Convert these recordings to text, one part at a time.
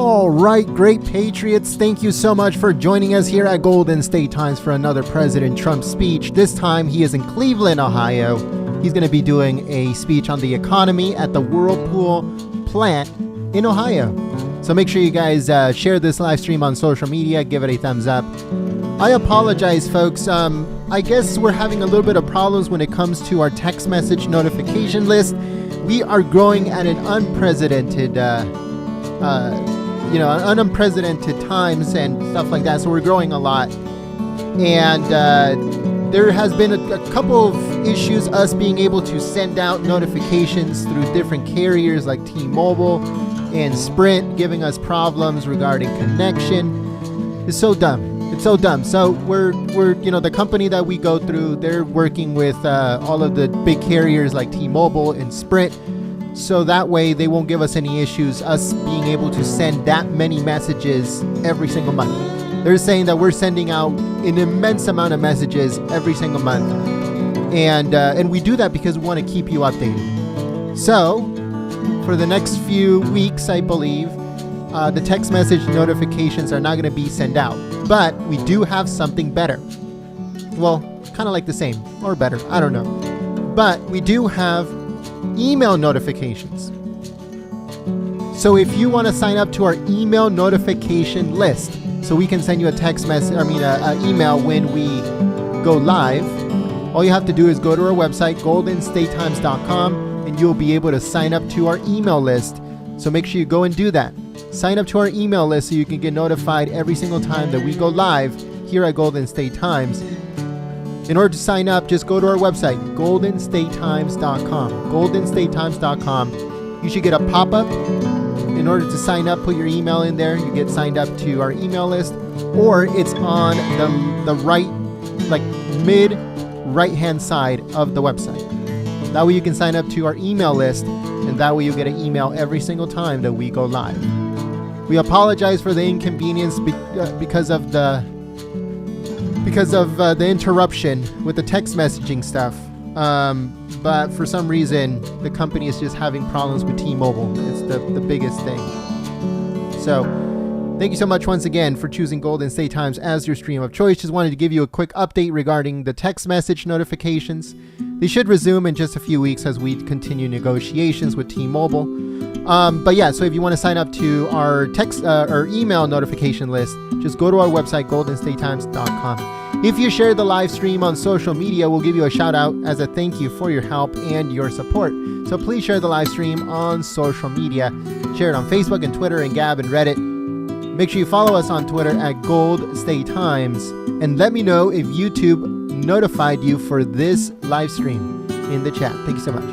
All right, great patriots. Thank you so much for joining us here at Golden State Times for another President Trump speech. This time he is in Cleveland, Ohio. He's going to be doing a speech on the economy at the Whirlpool plant in Ohio. So make sure you guys share this live stream on social media. Give it a thumbs up. I apologize, folks. I guess we're having a little bit of problems when it comes to our text message notification list. We are growing at an unprecedented unprecedented times and stuff like that. So we're growing a lot. And there has been a couple of issues, us being able to send out notifications through different carriers like T-Mobile and Sprint, giving us problems regarding connection. It's so dumb. It's so dumb. So we're the company that we go through, they're working with all of the big carriers like T-Mobile and Sprint. So that way they won't give us any issues, us being able to send that many messages every single month. They're saying that we're sending out an immense amount of messages every single month. And we do that because we want to keep you updated. So for the next few weeks, I believe, the text message notifications are not going to be sent out. But we do have something better. Well, kind of like the same or better. I don't know. But we do have email notifications. So if you want to sign up to our email notification list, so we can send you a text message, an email when we go live, all you have to do is go to our website, goldenstatetimes.com, and you'll be able to sign up to our email list. So make sure you go and do that. Sign up to our email list so you can get notified every single time that we go live here at Golden State Times. In order to sign up, just go to our website, goldenstatetimes.com. goldenstatetimes.com. You should get a pop-up. In order to sign up, put your email in there. You get signed up to our email list. Or it's on the right, like mid right-hand side of the website. That way you can sign up to our email list, and that way you get an email every single time that we go live. We apologize for the inconvenience because of the interruption with the text messaging stuff. But for some reason, the company is just having problems with T-Mobile. It's the biggest thing. So thank you so much once again for choosing Golden State Times as your stream of choice. Just wanted to give you a quick update regarding the text message notifications. They should resume in just a few weeks as we continue negotiations with T-Mobile. But yeah, so if you want to sign up to our text or email notification list, just go to our website, goldenstatetimes.com. If you share the live stream on social media, we'll give you a shout out as a thank you for your help and your support. So please share the live stream on social media. Share it on Facebook and Twitter and Gab and Reddit. Make sure you follow us on Twitter at Gold State Times. And let me know if YouTube notified you for this live stream in the chat. Thank you so much.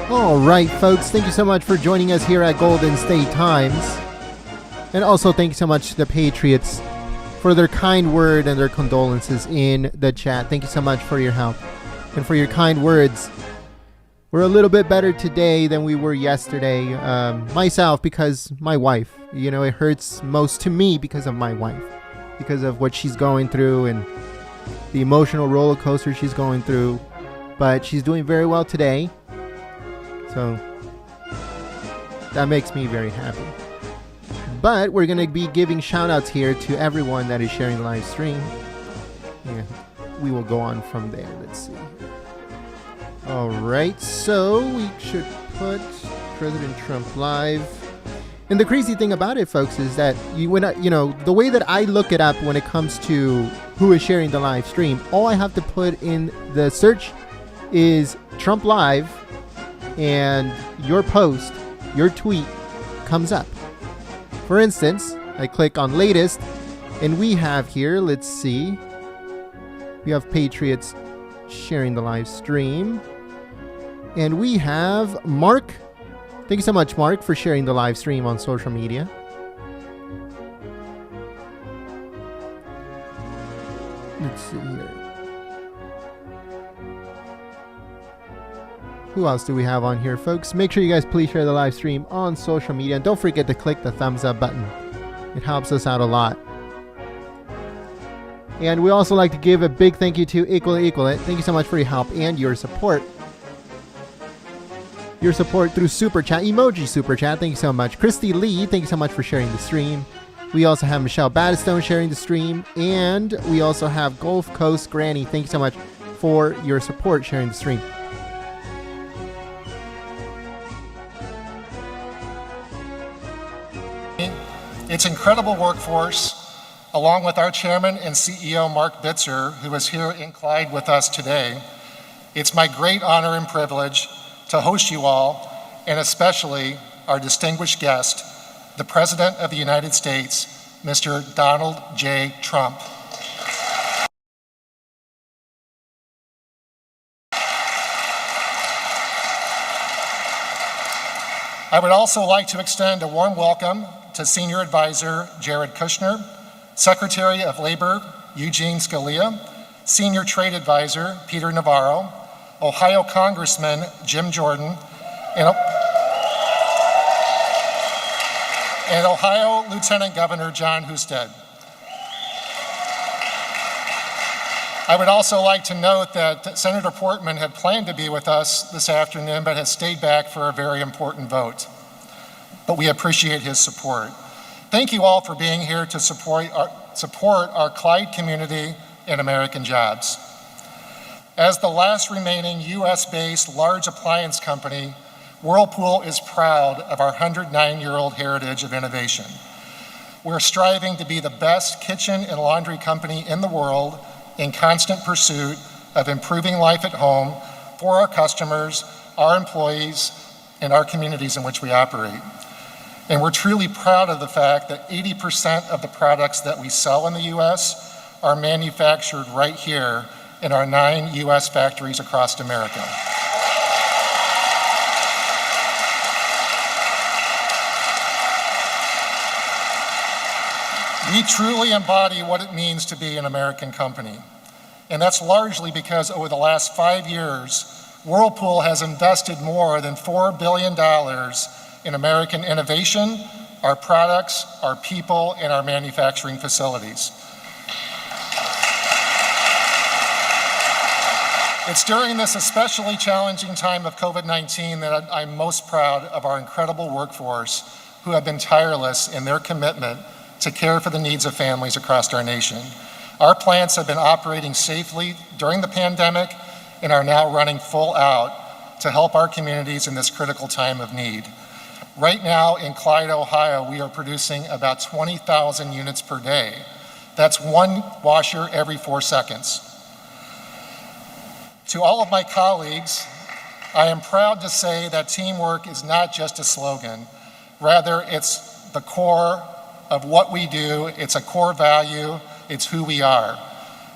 All right, folks, thank you so much for joining us here at Golden State Times. And also thank you so much to the Patriots for their kind word and their condolences in the chat. Thank you so much for your help and for your kind words. We're a little bit better today than we were yesterday. Myself, because my wife. You know, it hurts most to me because of my wife. Because of what she's going through and the emotional roller coaster she's going through. But she's doing very well today. So that makes me very happy. But we're going to be giving shout outs here to everyone that is sharing the live stream. Yeah, we will go on from there. Let's see. All right, so we should put President Trump live. And the crazy thing about it, folks, is that the way that I look it up when it comes to who is sharing the live stream, all I have to put in the search is Trump Live, and your post, your tweet comes up. For instance, I click on latest, and we have here, let's see, we have Patriots sharing the live stream. And we have Mark. Thank you so much, Mark, for sharing the live stream on social media. Let's see here. Who else do we have on here, folks? Make sure you guys please share the live stream on social media. And don't forget to click the thumbs up button. It helps us out a lot. And we also like to give a big thank you to Equal It. Thank you so much for your help and your support. Your support through Super Chat, emoji Super Chat. Thank you so much. Christy Lee, thank you so much for sharing the stream. We also have Michelle Battistone sharing the stream. And we also have Gulf Coast Granny. Thank you so much for your support sharing the stream. Its incredible workforce, along with our chairman and CEO, Mark Bitzer, who is here in Clyde with us today, it's my great honor and privilege to host you all, and especially our distinguished guest, the President of the United States, Mr. Donald J. Trump. I would also like to extend a warm welcome to Senior Advisor Jared Kushner, Secretary of Labor Eugene Scalia, Senior Trade Advisor Peter Navarro, Ohio Congressman Jim Jordan, and Ohio Lieutenant Governor John Husted. I would also like to note that Senator Portman had planned to be with us this afternoon, but has stayed back for a very important vote. But we appreciate his support. Thank you all for being here to support our Clyde community and American jobs. As the last remaining US-based large appliance company, Whirlpool is proud of our 109-year-old heritage of innovation. We're striving to be the best kitchen and laundry company in the world, in constant pursuit of improving life at home for our customers, our employees, and our communities in which we operate. And we're truly proud of the fact that 80% of the products that we sell in the US are manufactured right here in our 9 US factories across America. We truly embody what it means to be an American company. And that's largely because over the last 5 years, Whirlpool has invested more than $4 billion in American innovation, our products, our people, and our manufacturing facilities. It's during this especially challenging time of COVID-19 that I'm most proud of our incredible workforce who have been tireless in their commitment to care for the needs of families across our nation. Our plants have been operating safely during the pandemic and are now running full out to help our communities in this critical time of need. Right now in Clyde, Ohio, we are producing about 20,000 units per day. That's one washer every 4 seconds. To all of my colleagues, I am proud to say that teamwork is not just a slogan. Rather, it's the core of what we do. It's a core value. It's who we are.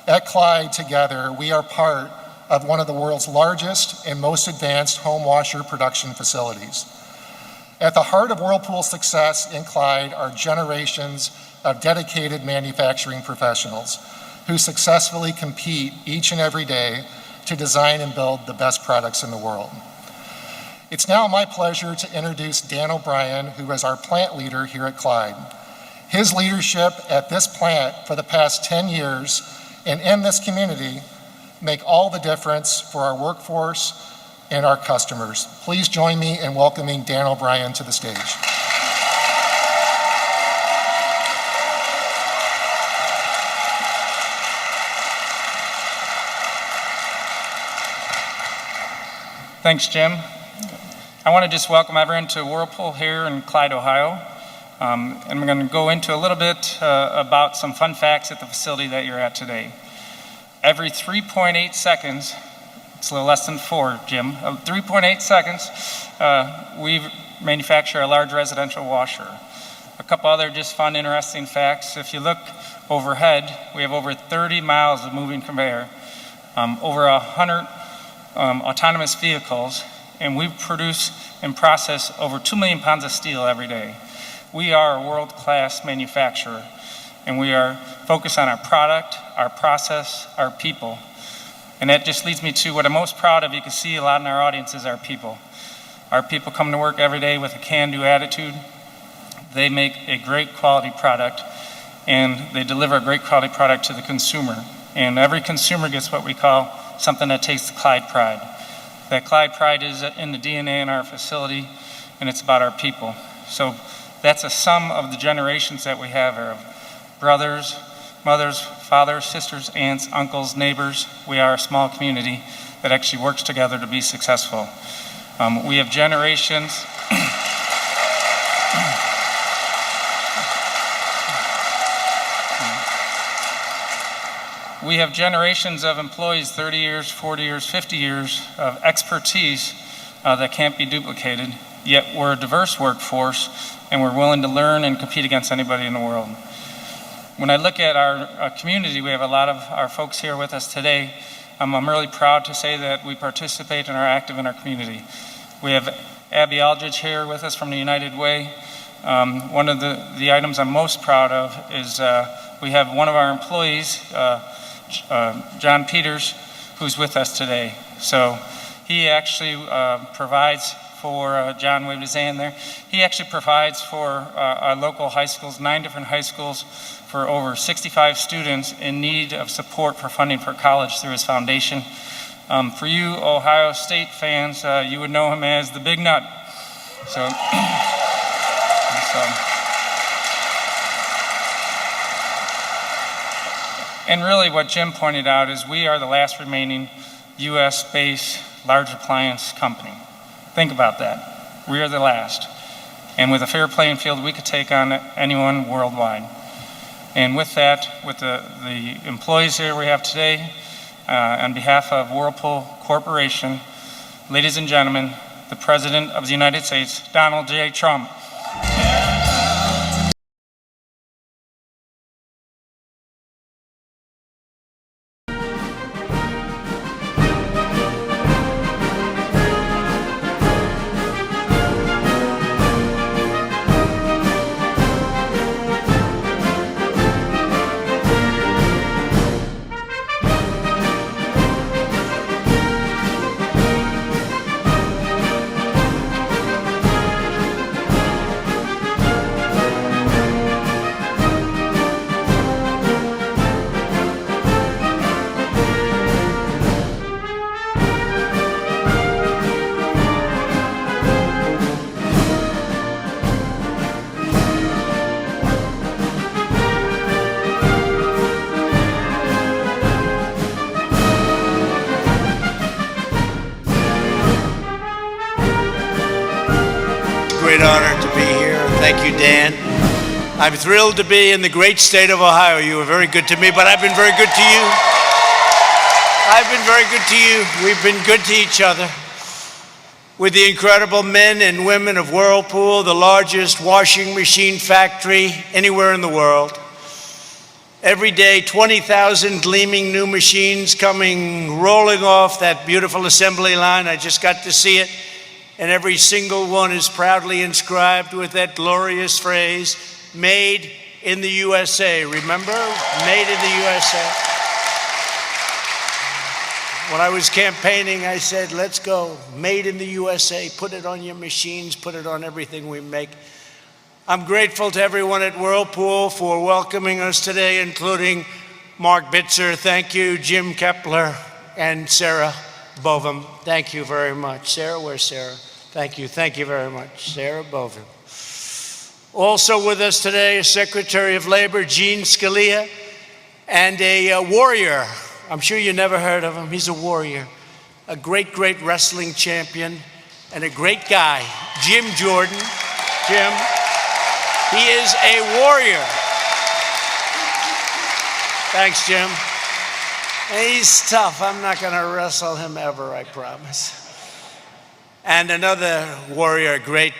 At Clyde, together, we are part of one of the world's largest and most advanced home washer production facilities. At the heart of Whirlpool's success in Clyde are generations of dedicated manufacturing professionals who successfully compete each and every day to design and build the best products in the world. It's now my pleasure to introduce Dan O'Brien, who is our plant leader here at Clyde. His leadership at this plant for the past 10 years and in this community make all the difference for our workforce and our customers. Please join me in welcoming Dan O'Brien to the stage. Thanks, Jim. I want to just welcome everyone to Whirlpool here in Clyde, Ohio. And I'm going to go into a little bit about some fun facts at the facility that you're at today. Every 3.8 seconds, it's a little less than 4, Jim, 3.8 seconds, we manufacture a large residential washer. A couple other just fun, interesting facts. If you look overhead, we have over 30 miles of moving conveyor, over 100 autonomous vehicles, and we produce and process over 2 million pounds of steel every day. We are a world-class manufacturer, and we are focused on our product, our process, our people. And that just leads me to what I'm most proud of. You can see a lot in our audience is our people. Our people come to work every day with a can-do attitude. They make a great quality product, and they deliver a great quality product to the consumer. And every consumer gets what we call something that tastes Clyde pride. That Clyde pride is in the DNA in our facility, and it's about our people. So that's a sum of the generations that we have here of brothers, mothers, fathers, sisters, aunts, uncles, neighbors. We are a small community that actually works together to be successful. We have generations We have generations of employees, 30 years, 40 years, 50 years of expertise that can't be duplicated, yet we're a diverse workforce and we're willing to learn and compete against anybody in the world. When I look at our community, we have a lot of our folks here with us today. I'm really proud to say that we participate and are active in our community. We have Abby Aldridge here with us from the United Way. One of the items I'm most proud of is we have one of our employees, John Peters, who's with us today. So he actually provides for, John waved his hand there, he actually provides for our local high schools, 9 different high schools, for over 65 students in need of support for funding for college through his foundation. For you Ohio State fans, you would know him as the Big Nut. And really what Jim pointed out is we are the last remaining US-based large appliance company. Think about that. We are the last. And with a fair playing field, we could take on anyone worldwide. And with that, with the employees here we have today, on behalf of Whirlpool Corporation, ladies and gentlemen, the President of the United States, Donald J. Trump. Great honor to be here. Thank you, Dan. I'm thrilled to be in the great state of Ohio. You were very good to me, but I've been very good to you. I've been very good to you. We've been good to each other. With the incredible men and women of Whirlpool, the largest washing machine factory anywhere in the world. Every day, 20,000 gleaming new machines rolling off that beautiful assembly line. I just got to see it. And every single one is proudly inscribed with that glorious phrase, made in the USA. Remember? Made in the USA. When I was campaigning, I said, let's go. Made in the USA. Put it on your machines. Put it on everything we make. I'm grateful to everyone at Whirlpool for welcoming us today, including Mark Bitzer. Thank you, Jim Kepler, and Sarah Bovum. Thank you very much. Sarah, where's Sarah? Thank you. Thank you very much, Sarah Bovum. Also with us today is Secretary of Labor, Gene Scalia, and a warrior. I'm sure you never heard of him. He's a warrior, a great, great wrestling champion, and a great guy, Jim Jordan. Jim. He is a warrior. Thanks, Jim. He's tough. I'm not going to wrestle him ever, I promise. And another warrior, a great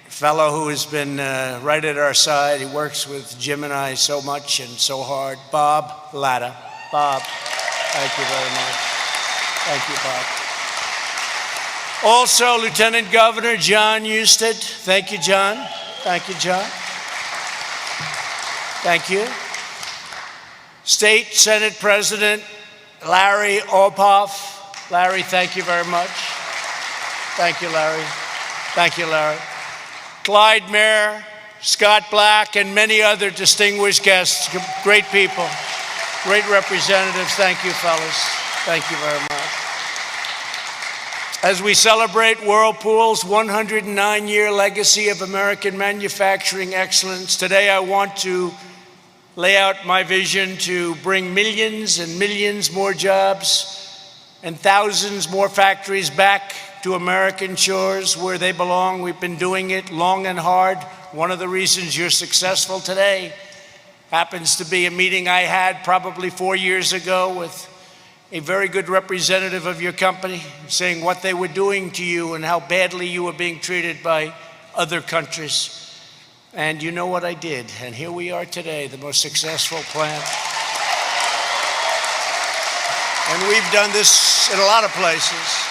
fellow who has been right at our side. He works with Jim and I so much and so hard, Bob Latta. Bob, thank you very much. Thank you, Bob. Also, Lieutenant Governor John Husted. Thank you, John. Thank you, John. Thank you. State Senate President Larry Orpoff. Larry, thank you very much. Thank you, Larry. Thank you, Larry. Clyde Mayor, Scott Black, and many other distinguished guests, great people, great representatives. Thank you, fellas. Thank you very much. As we celebrate Whirlpool's 109-year legacy of American manufacturing excellence, today I want to lay out my vision to bring millions and millions more jobs and thousands more factories back to American shores where they belong. We've been doing it long and hard. One of the reasons you're successful today happens to be a meeting I had probably 4 years ago with a very good representative of your company, saying what they were doing to you and how badly you were being treated by other countries. And you know what I did, and here we are today, the most successful plant. And we've done this in a lot of places.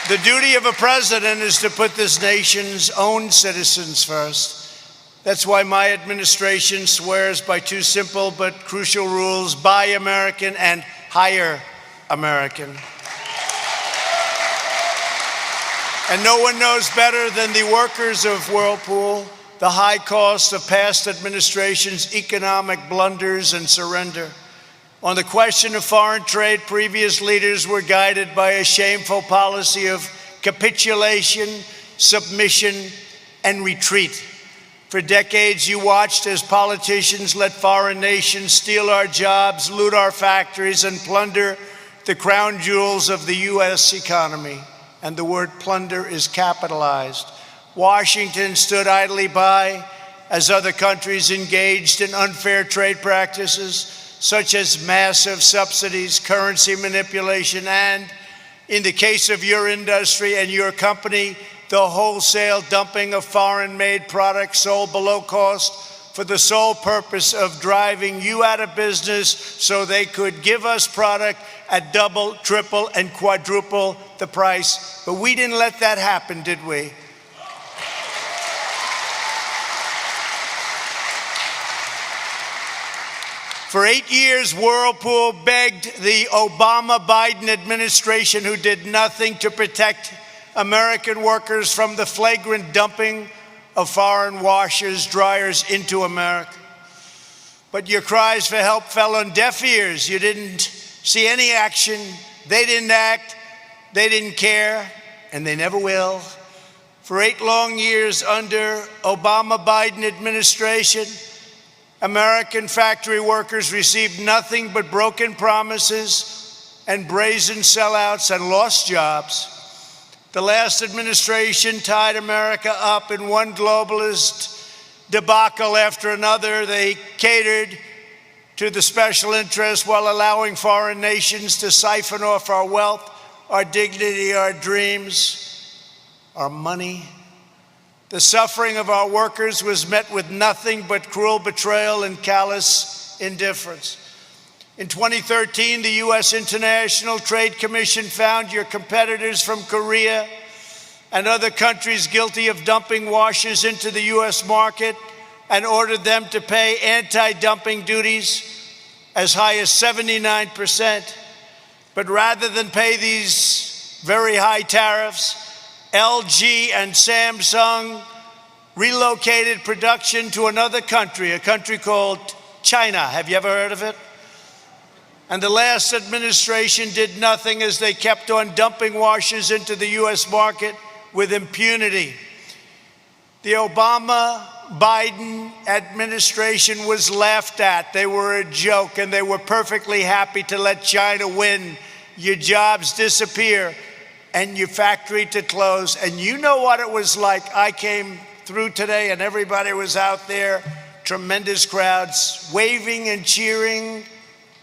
The duty of a president is to put this nation's own citizens first. That's why my administration swears by two simple but crucial rules: buy American and hire American. And no one knows better than the workers of Whirlpool the high cost of past administrations' economic blunders and surrender. On the question of foreign trade, previous leaders were guided by a shameful policy of capitulation, submission, and retreat. For decades, you watched as politicians let foreign nations steal our jobs, loot our factories, and plunder the crown jewels of the U.S. economy. And the word plunder is capitalized. Washington stood idly by as other countries engaged in unfair trade practices, such as massive subsidies, currency manipulation, and, in the case of your industry and your company, the wholesale dumping of foreign-made products sold below cost for the sole purpose of driving you out of business so they could give us product at double, triple, and quadruple the price. But we didn't let that happen, did we? For 8 years, Whirlpool begged the Obama-Biden administration, who did nothing to protect American workers from the flagrant dumping of foreign washers, dryers into America. But your cries for help fell on deaf ears. You didn't see any action. They didn't act. They didn't care, and they never will. For 8 long years under Obama-Biden administration, American factory workers received nothing but broken promises and brazen sellouts and lost jobs. The last administration tied America up in one globalist debacle after another. They catered to the special interests while allowing foreign nations to siphon off our wealth, our dignity, our dreams, our money. The suffering of our workers was met with nothing but cruel betrayal and callous indifference. In 2013, the U.S. International Trade Commission found your competitors from Korea and other countries guilty of dumping washers into the U.S. market and ordered them to pay anti-dumping duties as high as 79%. But rather than pay these very high tariffs, LG and Samsung relocated production to another country, a country called China. Have you ever heard of it? And the last administration did nothing as they kept on dumping washers into the U.S. market with impunity. The Obama-Biden administration was laughed at. They were a joke, and they were perfectly happy to let China win. Your jobs disappear and your factory to close. And you know what it was like. I came through today and everybody was out there, tremendous crowds, waving and cheering.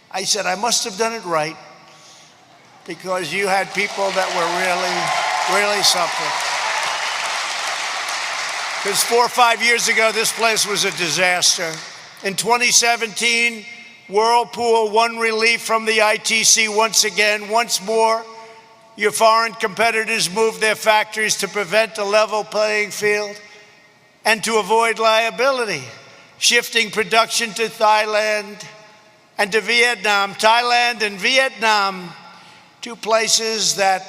I said, I must have done it right, because you had people that were really something. Because 4 or 5 years ago, this place was a disaster. In 2017, Whirlpool won relief from the ITC once again. Once more, your foreign competitors moved their factories to prevent a level playing field and to avoid liability, shifting production to Thailand and to Vietnam. Thailand and Vietnam, two places that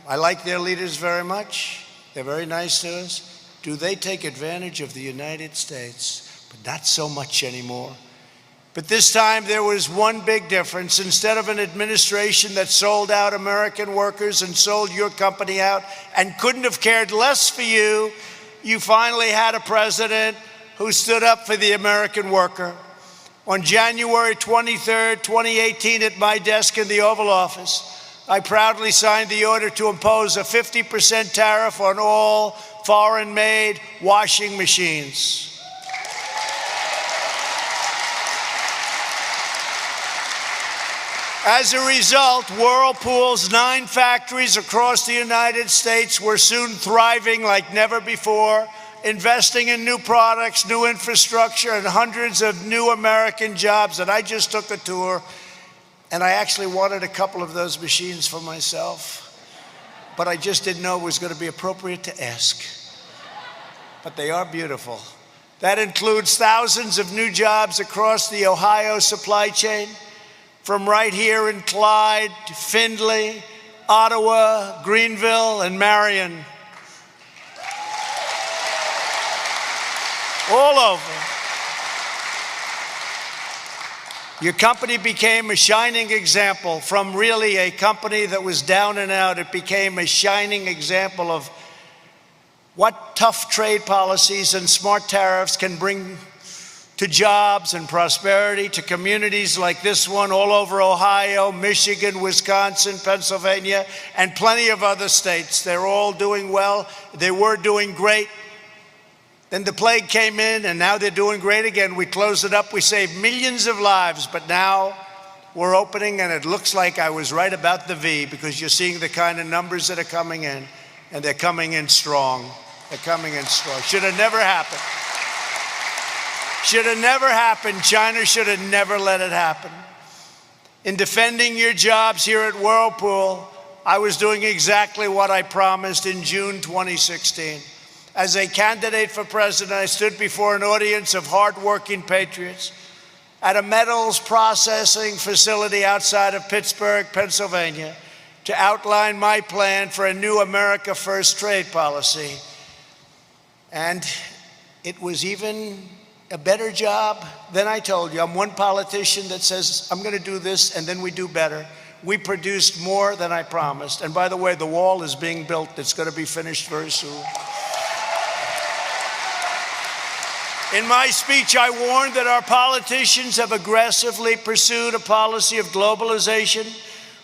I like their leaders very much. They're very nice to us. Do they take advantage of the United States? But not so much anymore. But this time there was one big difference. Instead of an administration that sold out American workers and sold your company out and couldn't have cared less for you, you finally had a president who stood up for the American worker. On January 23rd, 2018, at my desk in the Oval Office, I proudly signed the order to impose a 50% tariff on all foreign-made washing machines. As a result, Whirlpool's 9 factories across the United States were soon thriving like never before, investing in new products, new infrastructure, and hundreds of new American jobs. And I just took a tour, and I actually wanted a couple of those machines for myself, but I just didn't know it was going to be appropriate to ask. But they are beautiful. That includes thousands of new jobs across the Ohio supply chain, from right here in Clyde to Findlay, Ottawa, Greenville, and Marion. All over. Your company became a shining example. From really a company that was down and out, it became a shining example of what tough trade policies and smart tariffs can bring to jobs and prosperity, to communities like this one all over Ohio, Michigan, Wisconsin, Pennsylvania, and plenty of other states. They're all doing well. They were doing great. Then the plague came in, and now they're doing great again. We closed it up. We saved millions of lives, but now we're opening, and it looks like I was right about the V, because you're seeing the kind of numbers that are coming in, and they're coming in strong. They're coming in strong. Should have never happened. Should have never happened. China should have never let it happen. In defending your jobs here at Whirlpool, I was doing exactly what I promised in June 2016. As a candidate for president, I stood before an audience of hardworking patriots at a metals processing facility outside of Pittsburgh, Pennsylvania, to outline my plan for a new America First trade policy. And it was even a better job than I told you. I'm one politician that says, I'm going to do this, and then we do better. We produced more than I promised. And by the way, the wall is being built. It's going to be finished very soon. In my speech, I warned that our politicians have aggressively pursued a policy of globalization,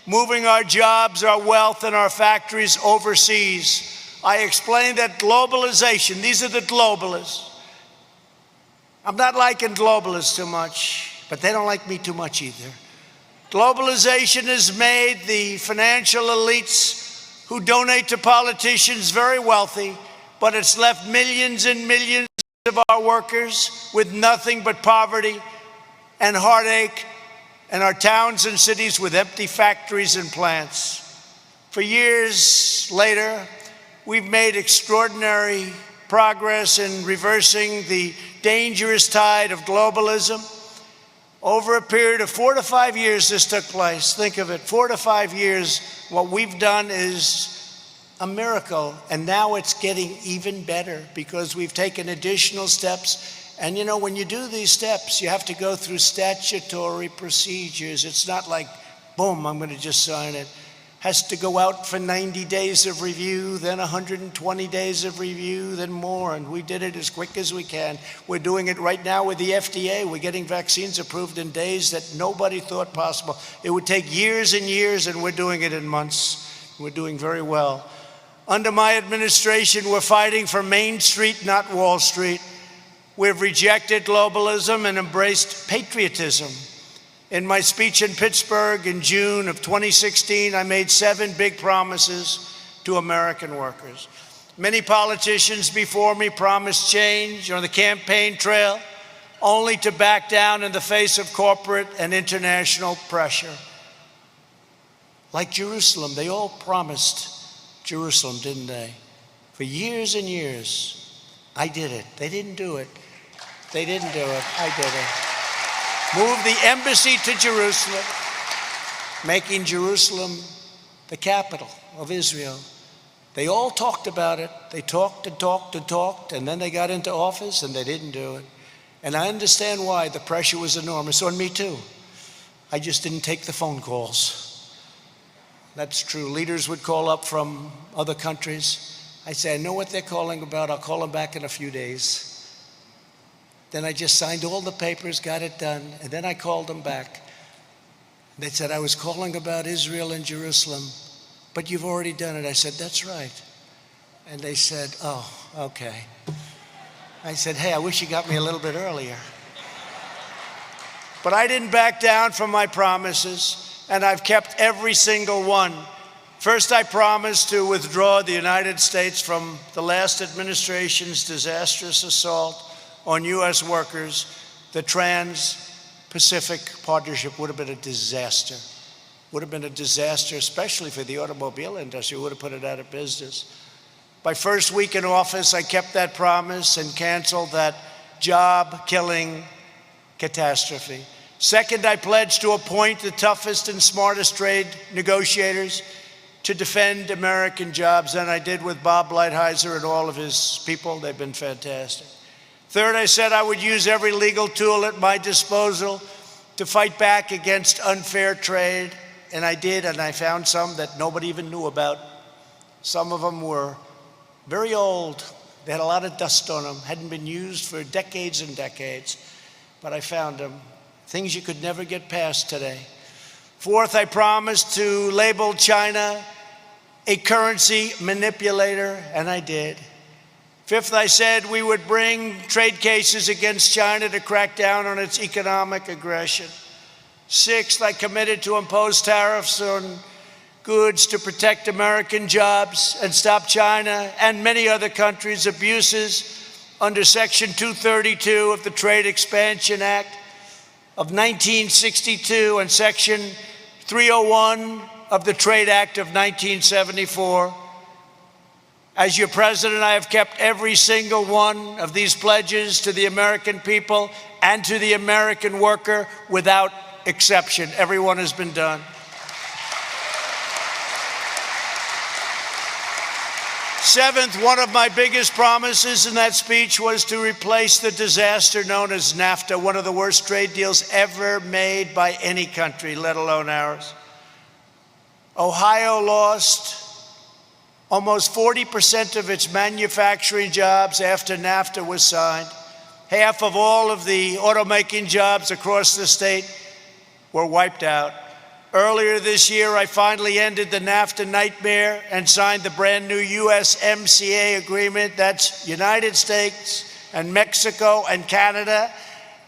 moving our jobs, our wealth, and our factories overseas. I explained that globalization, these are the globalists. I'm not liking globalists too much, but they don't like me too much either. Globalization has made the financial elites who donate to politicians very wealthy, but it's left millions and millions of our workers with nothing but poverty and heartache, and our towns and cities with empty factories and plants. For years later, we've made extraordinary progress in reversing the dangerous tide of globalism. Over a period of 4 to 5 years, this took place. Think of it, 4 to 5 years. What we've done is a miracle, and now it's getting even better because we've taken additional steps. And you know, when you do these steps, you have to go through statutory procedures. It's not like, boom, I'm going to just sign it. Has to go out for 90 days of review, then 120 days of review, then more. And we did it as quick as we can. We're doing it right now with the FDA. We're getting vaccines approved in days that nobody thought possible. It would take years and years, and we're doing it in months. We're doing very well. Under my administration, we're fighting for Main Street, not Wall Street. We've rejected globalism and embraced patriotism. In my speech in Pittsburgh in June of 2016, I made 7 big promises to American workers. Many politicians before me promised change on the campaign trail, only to back down in the face of corporate and international pressure. Like Jerusalem, they all promised Jerusalem, didn't they? For years and years, I did it. They didn't do it. They didn't do it. I did it. Moved the embassy to Jerusalem, making Jerusalem the capital of Israel. They all talked about it. They talked and talked and talked, and then they got into office and they didn't do it. And I understand why. The pressure was enormous on me too. I just didn't take the phone calls. That's true. Leaders would call up from other countries. I say, I know what they're calling about. I'll call them back in a few days. Then I just signed all the papers, got it done, and then I called them back. They said, I was calling about Israel and Jerusalem, but you've already done it. I said, that's right. And they said, oh, okay. I said, hey, I wish you got me a little bit earlier. But I didn't back down from my promises, and I've kept every single one. First, I promised to withdraw the United States from the last administration's disastrous assault on U.S. workers. The Trans-Pacific Partnership would have been a disaster. Would have been a disaster, especially for the automobile industry. Would have put it out of business. My first week in office, I kept that promise and canceled that job-killing catastrophe. Second, I pledged to appoint the toughest and smartest trade negotiators to defend American jobs, and I did with Bob Lighthizer and all of his people. They've been fantastic. Third, I said I would use every legal tool at my disposal to fight back against unfair trade, and I did, and I found some that nobody even knew about. Some of them were very old. They had a lot of dust on them, hadn't been used for decades and decades, but I found them. Things you could never get past today. Fourth, I promised to label China a currency manipulator, and I did. Fifth, I said we would bring trade cases against China to crack down on its economic aggression. Sixth, I committed to impose tariffs on goods to protect American jobs and stop China and many other countries' abuses under Section 232 of the Trade Expansion Act of 1962 and Section 301 of the Trade Act of 1974. As your president, I have kept every single one of these pledges to the American people and to the American worker without exception. Every one has been done. Seventh, one of my biggest promises in that speech was to replace the disaster known as NAFTA, one of the worst trade deals ever made by any country, let alone ours. Ohio lost almost 40% of its manufacturing jobs after NAFTA was signed. Half of all of the automaking jobs across the state were wiped out. Earlier this year, I finally ended the NAFTA nightmare and signed the brand new USMCA agreement. That's United States and Mexico and Canada.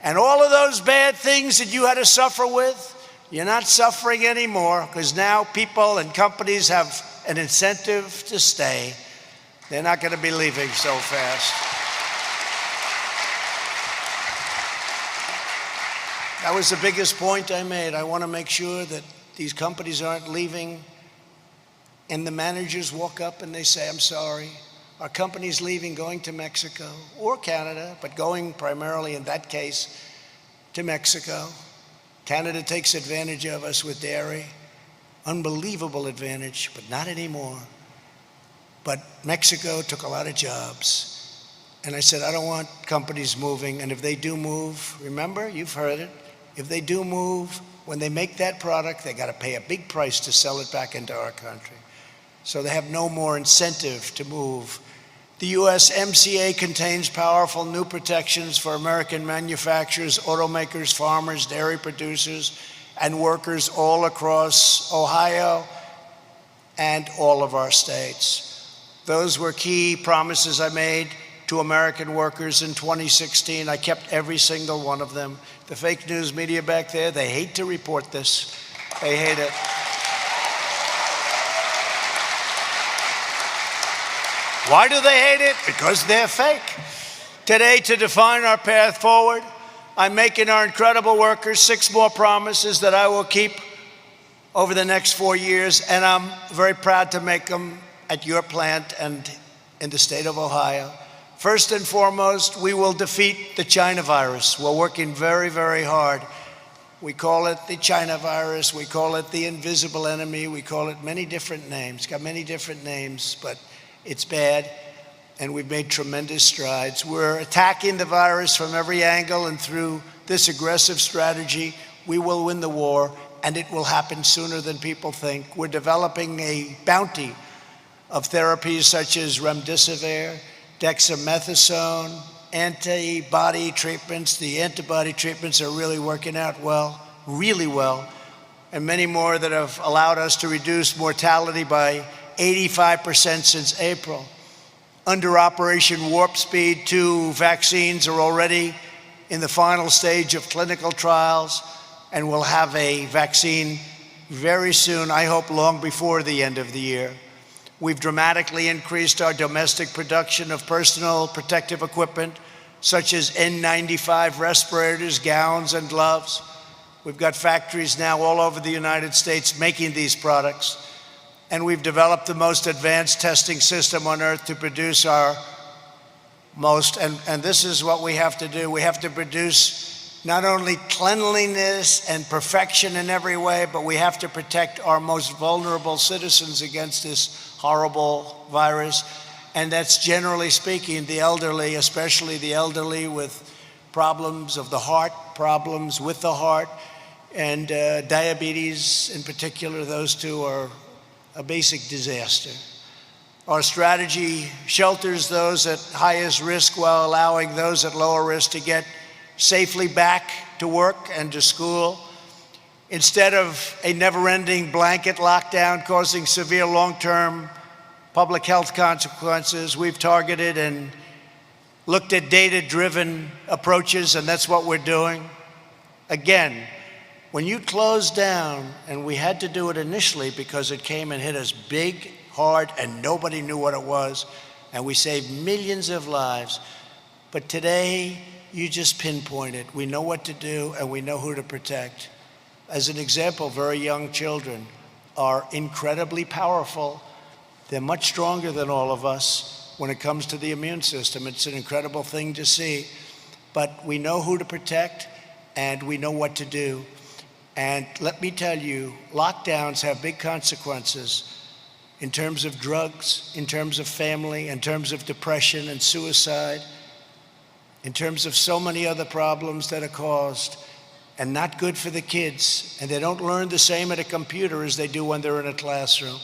And all of those bad things that you had to suffer with, you're not suffering anymore, because now people and companies have an incentive to stay. They're not going to be leaving so fast. That was the biggest point I made. I want to make sure that these companies aren't leaving and the managers walk up and they say, I'm sorry, our company's leaving, going to Mexico or Canada, but going primarily in that case to Mexico. Canada takes advantage of us with dairy. Unbelievable advantage, but not anymore. But Mexico took a lot of jobs. And I said, I don't want companies moving. And if they do move, remember, you've heard it, if they do move, when they make that product, they got to pay a big price to sell it back into our country. So they have no more incentive to move. The USMCA contains powerful new protections for American manufacturers, automakers, farmers, dairy producers, and workers all across Ohio and all of our states. Those were key promises I made to American workers in 2016. I kept every single one of them. The fake news media back there, they hate to report this. They hate it. Why do they hate it? Because they're fake. Today, to define our path forward, I'm making our incredible workers 6 more promises that I will keep over the next 4 years, and I'm very proud to make them at your plant and in the state of Ohio. First and foremost, we will defeat the China virus. We're working very, very hard. We call it the China virus. We call it the invisible enemy. We call it many different names. It's got many different names, but it's bad, and we've made tremendous strides. We're attacking the virus from every angle, and through this aggressive strategy, we will win the war, and it will happen sooner than people think. We're developing a bounty of therapies such as remdesivir, dexamethasone, antibody treatments. The antibody treatments are really working out well, really well, and many more that have allowed us to reduce mortality by 85% since April. Under Operation Warp Speed, 2 vaccines are already in the final stage of clinical trials, and we'll have a vaccine very soon, I hope long before the end of the year. We've dramatically increased our domestic production of personal protective equipment, such as N95 respirators, gowns, and gloves. We've got factories now all over the United States making these products. And we've developed the most advanced testing system on earth to produce our most, and this is what we have to do. We have to produce not only cleanliness and perfection in every way, but we have to protect our most vulnerable citizens against this horrible virus. And that's, generally speaking, the elderly, especially the elderly with problems of the heart, problems with the heart, and diabetes in particular. Those 2 are a basic disaster. Our strategy shelters those at highest risk while allowing those at lower risk to get safely back to work and to school. Instead of a never-ending blanket lockdown causing severe long-term public health consequences, we've targeted and looked at data-driven approaches, and that's what we're doing. Again, when you close down, and we had to do it initially because it came and hit us big, hard, and nobody knew what it was, and we saved millions of lives. But today, you just pinpoint it. We know what to do, and we know who to protect. As an example, very young children are incredibly powerful. They're much stronger than all of us when it comes to the immune system. It's an incredible thing to see. But we know who to protect, and we know what to do. And let me tell you, lockdowns have big consequences in terms of drugs, in terms of family, in terms of depression and suicide, in terms of so many other problems that are caused, and not good for the kids. And they don't learn the same at a computer as they do when they're in a classroom.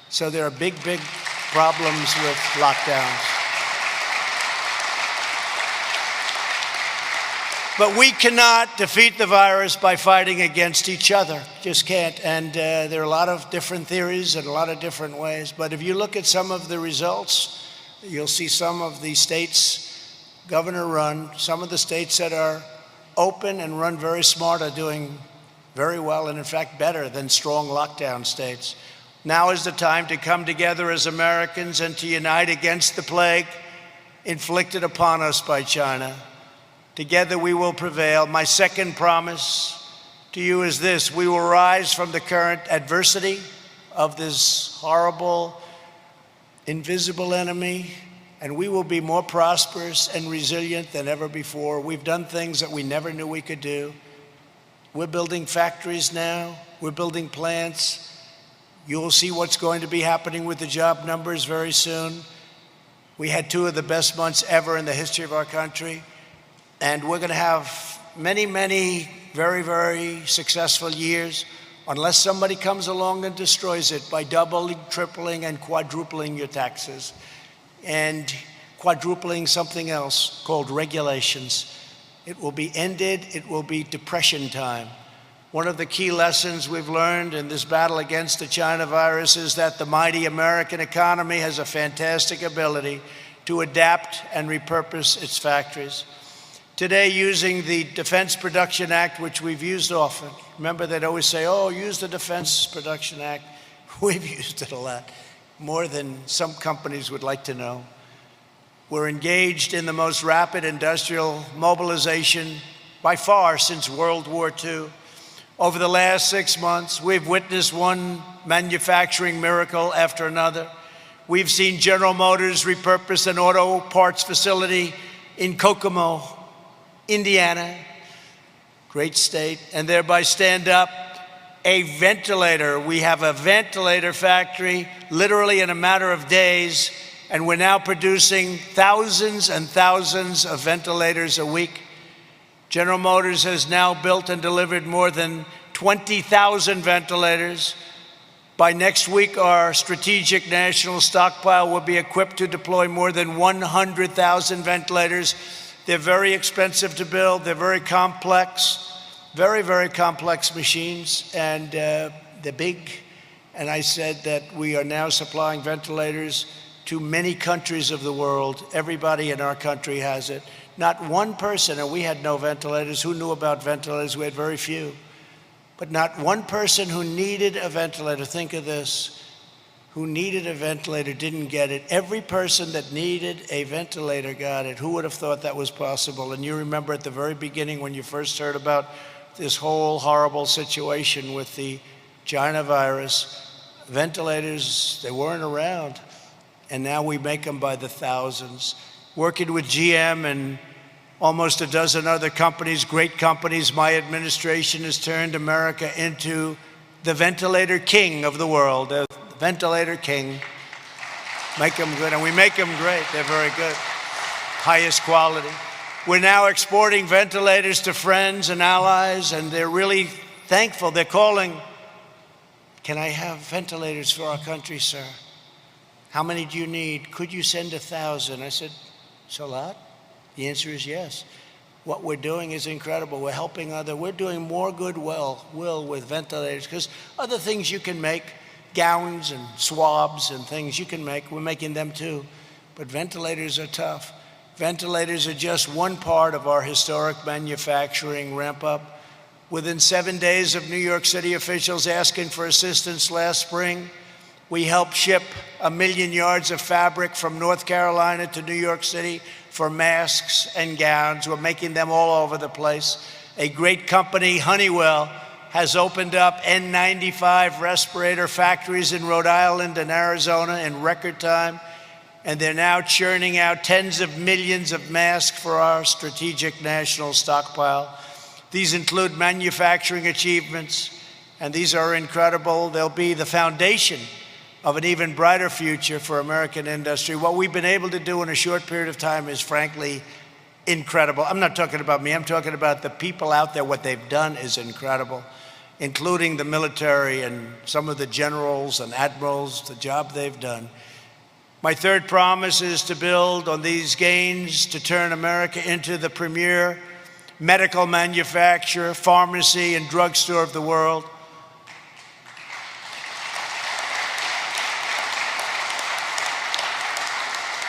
So there are big, big problems with lockdowns. But we cannot defeat the virus by fighting against each other. Just can't. And there are a lot of different theories and a lot of different ways. But if you look at some of the results, you'll see some of the states governor-run, some of the states that are open and run very smart are doing very well, and in fact better than strong lockdown states. Now is the time to come together as Americans and to unite against the plague inflicted upon us by China. Together we will prevail. My second promise to you is this: we will rise from the current adversity of this horrible, invisible enemy, and we will be more prosperous and resilient than ever before. We've done things that we never knew we could do. We're building factories now. We're building plants. You'll see what's going to be happening with the job numbers very soon. We had 2 of the best months ever in the history of our country. And we're going to have many, many very, very successful years unless somebody comes along and destroys it by doubling, tripling, and quadrupling your taxes and quadrupling something else called regulations. It will be ended. It will be depression time. One of the key lessons we've learned in this battle against the China virus is that the mighty American economy has a fantastic ability to adapt and repurpose its factories. Today, using the Defense Production Act, which we've used often. Remember, they'd always say, oh, use the Defense Production Act. We've used it a lot, more than some companies would like to know. We're engaged in the most rapid industrial mobilization by far since World War II. Over the last 6 months, we've witnessed one manufacturing miracle after another. We've seen General Motors repurpose an auto parts facility in Kokomo, Indiana, great state, and thereby stand up a ventilator. We have a ventilator factory literally in a matter of days, and we're now producing thousands and thousands of ventilators a week. General Motors has now built and delivered more than 20,000 ventilators. By next week, our strategic national stockpile will be equipped to deploy more than 100,000 ventilators. They're very expensive to build. They're very complex, very, very complex machines, and they're big. And I said that we are now supplying ventilators to many countries of the world. Everybody in our country has it. Not one person, and we had no ventilators. Who knew about ventilators? We had very few. But not one person who needed a ventilator, think of this, who needed a ventilator didn't get it. Every person that needed a ventilator got it. Who would have thought that was possible? And you remember at the very beginning when you first heard about this whole horrible situation with the China virus, ventilators, they weren't around. And now we make them by the thousands. Working with GM and almost a dozen other companies, great companies, my administration has turned America into the ventilator king of the world. The ventilator king. Make them good, and we make them great. They're very good. Highest quality. We're now exporting ventilators to friends and allies, and they're really thankful. They're calling, can I have ventilators for our country, sir? How many do you need? Could you send 1,000? I said, it's a lot. The answer is yes. What we're doing is incredible. We're helping we're doing more goodwill with ventilators, because other things you can make, gowns and swabs and things you can make, we're making them too. But ventilators are tough. Ventilators are just one part of our historic manufacturing ramp up. Within 7 days of New York City officials asking for assistance last spring, we helped ship 1 million yards of fabric from North Carolina to New York City for masks and gowns. We're making them all over the place. A great company, Honeywell, has opened up N95 respirator factories in Rhode Island and Arizona in record time, and they're now churning out tens of millions of masks for our strategic national stockpile. These include manufacturing achievements, and these are incredible. They'll be the foundation of an even brighter future for American industry. What we've been able to do in a short period of time is frankly incredible. I'm not talking about me, I'm talking about the people out there. What they've done is incredible, including the military and some of the generals and admirals, the job they've done. My third promise is to build on these gains to turn America into the premier medical manufacturer, pharmacy, and drugstore of the world.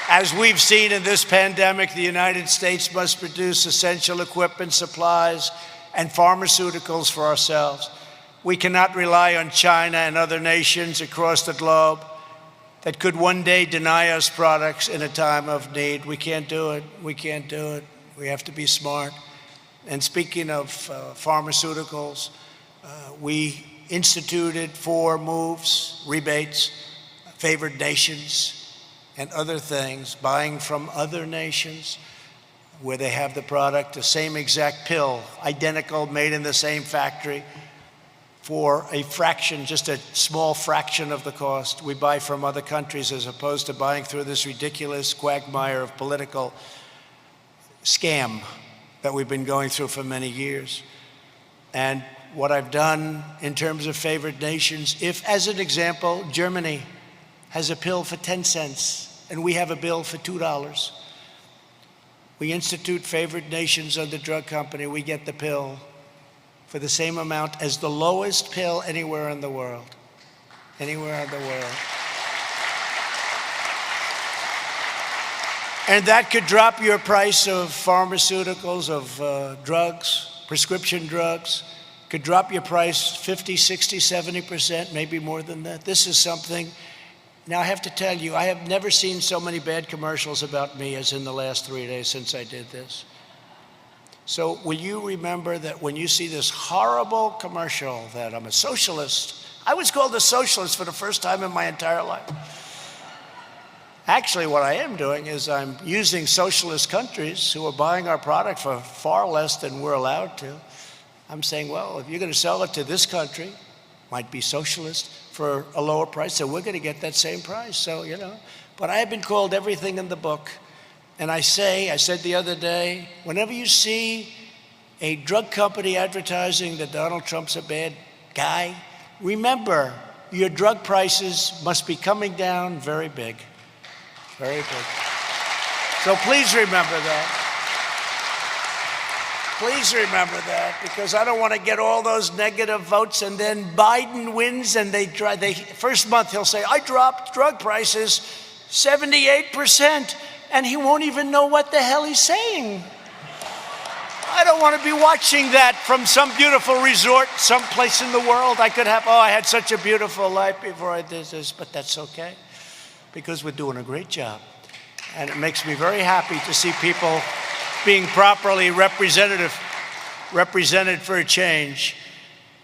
As we've seen in this pandemic, the United States must produce essential equipment, supplies, and pharmaceuticals for ourselves. We cannot rely on China and other nations across the globe that could one day deny us products in a time of need. We can't do it. We can't do it. We have to be smart. And speaking of pharmaceuticals, we instituted 4 moves, rebates, favored nations, and other things, buying from other nations where they have the product, the same exact pill, identical, made in the same factory, for a fraction, just a small fraction of the cost. We buy from other countries as opposed to buying through this ridiculous quagmire of political scam that we've been going through for many years. And what I've done in terms of favored nations, if, as an example, Germany has a pill for 10 cents and we have a bill for $2, we institute favored nations on the drug company, we get the pill for the same amount as the lowest pill anywhere in the world. Anywhere in the world. And that could drop your price of pharmaceuticals, of drugs, prescription drugs, could drop your price 50, 60, 70%, maybe more than that. This is something, now I have to tell you, I have never seen so many bad commercials about me as in the last 3 days since I did this. So will you remember that when you see this horrible commercial that I'm a socialist? I was called a socialist for the first time in my entire life. Actually, what I am doing is I'm using socialist countries who are buying our product for far less than we're allowed to. I'm saying, well, if you're going to sell it to this country, might be socialist, for a lower price, so we're going to get that same price. So, you know, but I have been called everything in the book. And I said the other day, whenever you see a drug company advertising that Donald Trump's a bad guy, remember your drug prices must be coming down very big, very big. So please remember that. Please remember that, because I don't want to get all those negative votes and then Biden wins and first month he'll say, I dropped drug prices 78%. And he won't even know what the hell he's saying. I don't want to be watching that from some beautiful resort someplace in the world. I could have, I had such a beautiful life before I did this, but that's okay, because we're doing a great job. And it makes me very happy to see people being properly represented for a change.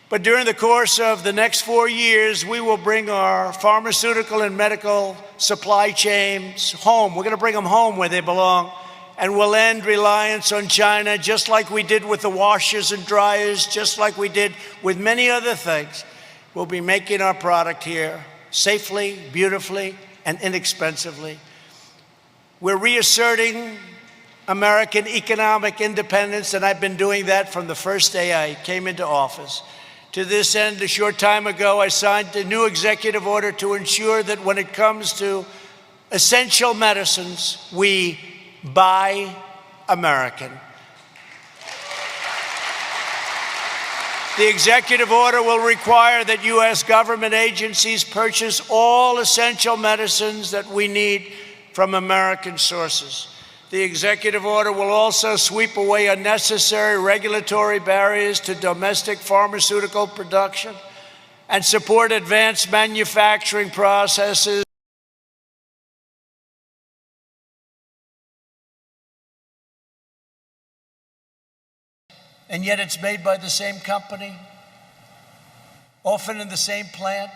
But during the course of the next 4 years, we will bring our pharmaceutical and medical supply chains home. We're going to bring them home where they belong. And we'll end reliance on China, just like we did with the washers and dryers, just like we did with many other things. We'll be making our product here safely, beautifully, and inexpensively. We're reasserting American economic independence, and I've been doing that from the first day I came into office. To this end, a short time ago, I signed a new executive order to ensure that when it comes to essential medicines, we buy American. The executive order will require that U.S. government agencies purchase all essential medicines that we need from American sources. The executive order will also sweep away unnecessary regulatory barriers to domestic pharmaceutical production and support advanced manufacturing processes. And yet it's made by the same company, often in the same plant.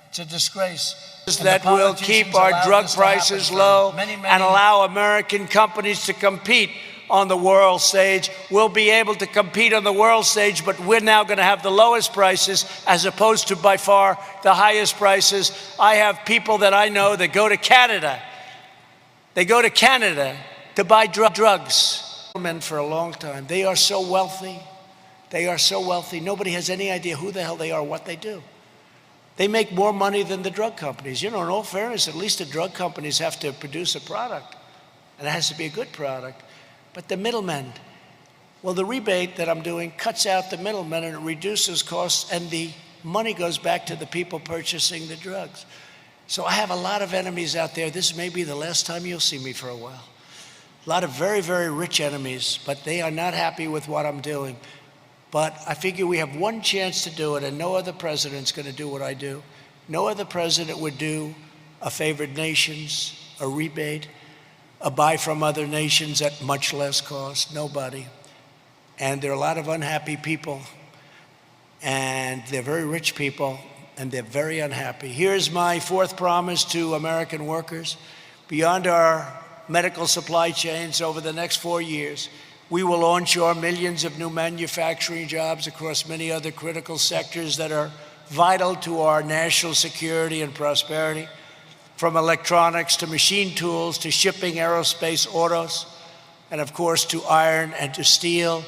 It's a disgrace. That will keep our drug prices low and allow American companies to compete on the world stage. We'll be able to compete on the world stage, but we're now going to have the lowest prices as opposed to by far the highest prices. I have people that I know that go to Canada. They go to Canada to buy drugs. Men for a long time. They are so wealthy. They are so wealthy. Nobody has any idea who the hell they are, what they do. They make more money than the drug companies. You know, in all fairness, at least the drug companies have to produce a product, and it has to be a good product. But the middlemen, well, the rebate that I'm doing cuts out the middlemen and it reduces costs, and the money goes back to the people purchasing the drugs. So I have a lot of enemies out there. This may be the last time you'll see me for a while. A lot of very, very rich enemies, but they are not happy with what I'm doing. But I figure we have one chance to do it, and no other president's going to do what I do. No other president would do a favored nations, a rebate. buy from other nations at much less cost? Nobody. And there are a lot of unhappy people, and they're very rich people, and they're very unhappy. Here's my fourth promise to American workers. Beyond our medical supply chains, over the next 4 years, we will onshore millions of new manufacturing jobs across many other critical sectors that are vital to our national security and prosperity, from electronics to machine tools to shipping, aerospace, autos, and of course to iron and to steel.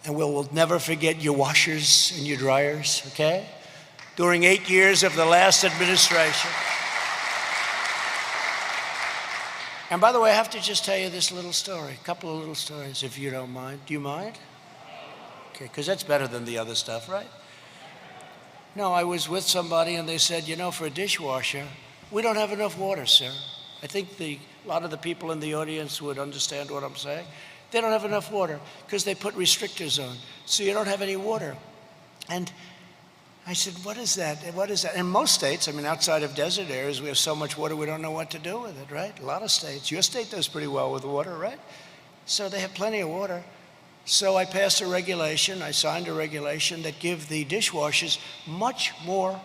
And we'll never forget your washers and your dryers, okay? During 8 years of the last administration. And by the way, I have to just tell you this little story, a couple of little stories, if you don't mind. Do you mind? Okay, because that's better than the other stuff, right? No, I was with somebody and they said, you know, for a dishwasher, we don't have enough water, sir. I think a lot of the people in the audience would understand what I'm saying. They don't have enough water because they put restrictors on, so you don't have any water. And I said, what is that? What is that? In most states, I mean, outside of desert areas, we have so much water, we don't know what to do with it, right? A lot of states. Your state does pretty well with water, right? So they have plenty of water. So I passed a regulation, I signed a regulation that give the dishwashers much more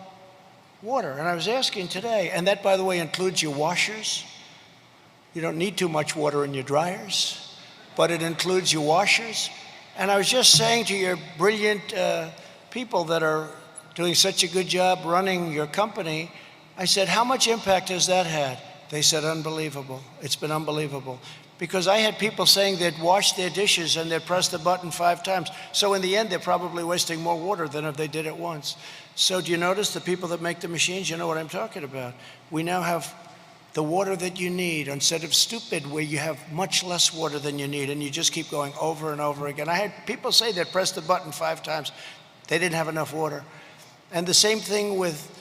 water. And I was asking today, and that, by the way, includes your washers. You don't need too much water in your dryers, but it includes your washers. And I was just saying to your brilliant people that are doing such a good job running your company, I said, how much impact has that had? They said, unbelievable. It's been unbelievable. Because I had people saying they'd wash their dishes and they'd press the button 5 times. So in the end, they're probably wasting more water than if they did it once. So do you notice the people that make the machines? You know what I'm talking about. We now have the water that you need instead of stupid where you have much less water than you need and you just keep going over and over again. I had people say they'd press the button 5 times. They didn't have enough water. And the same thing with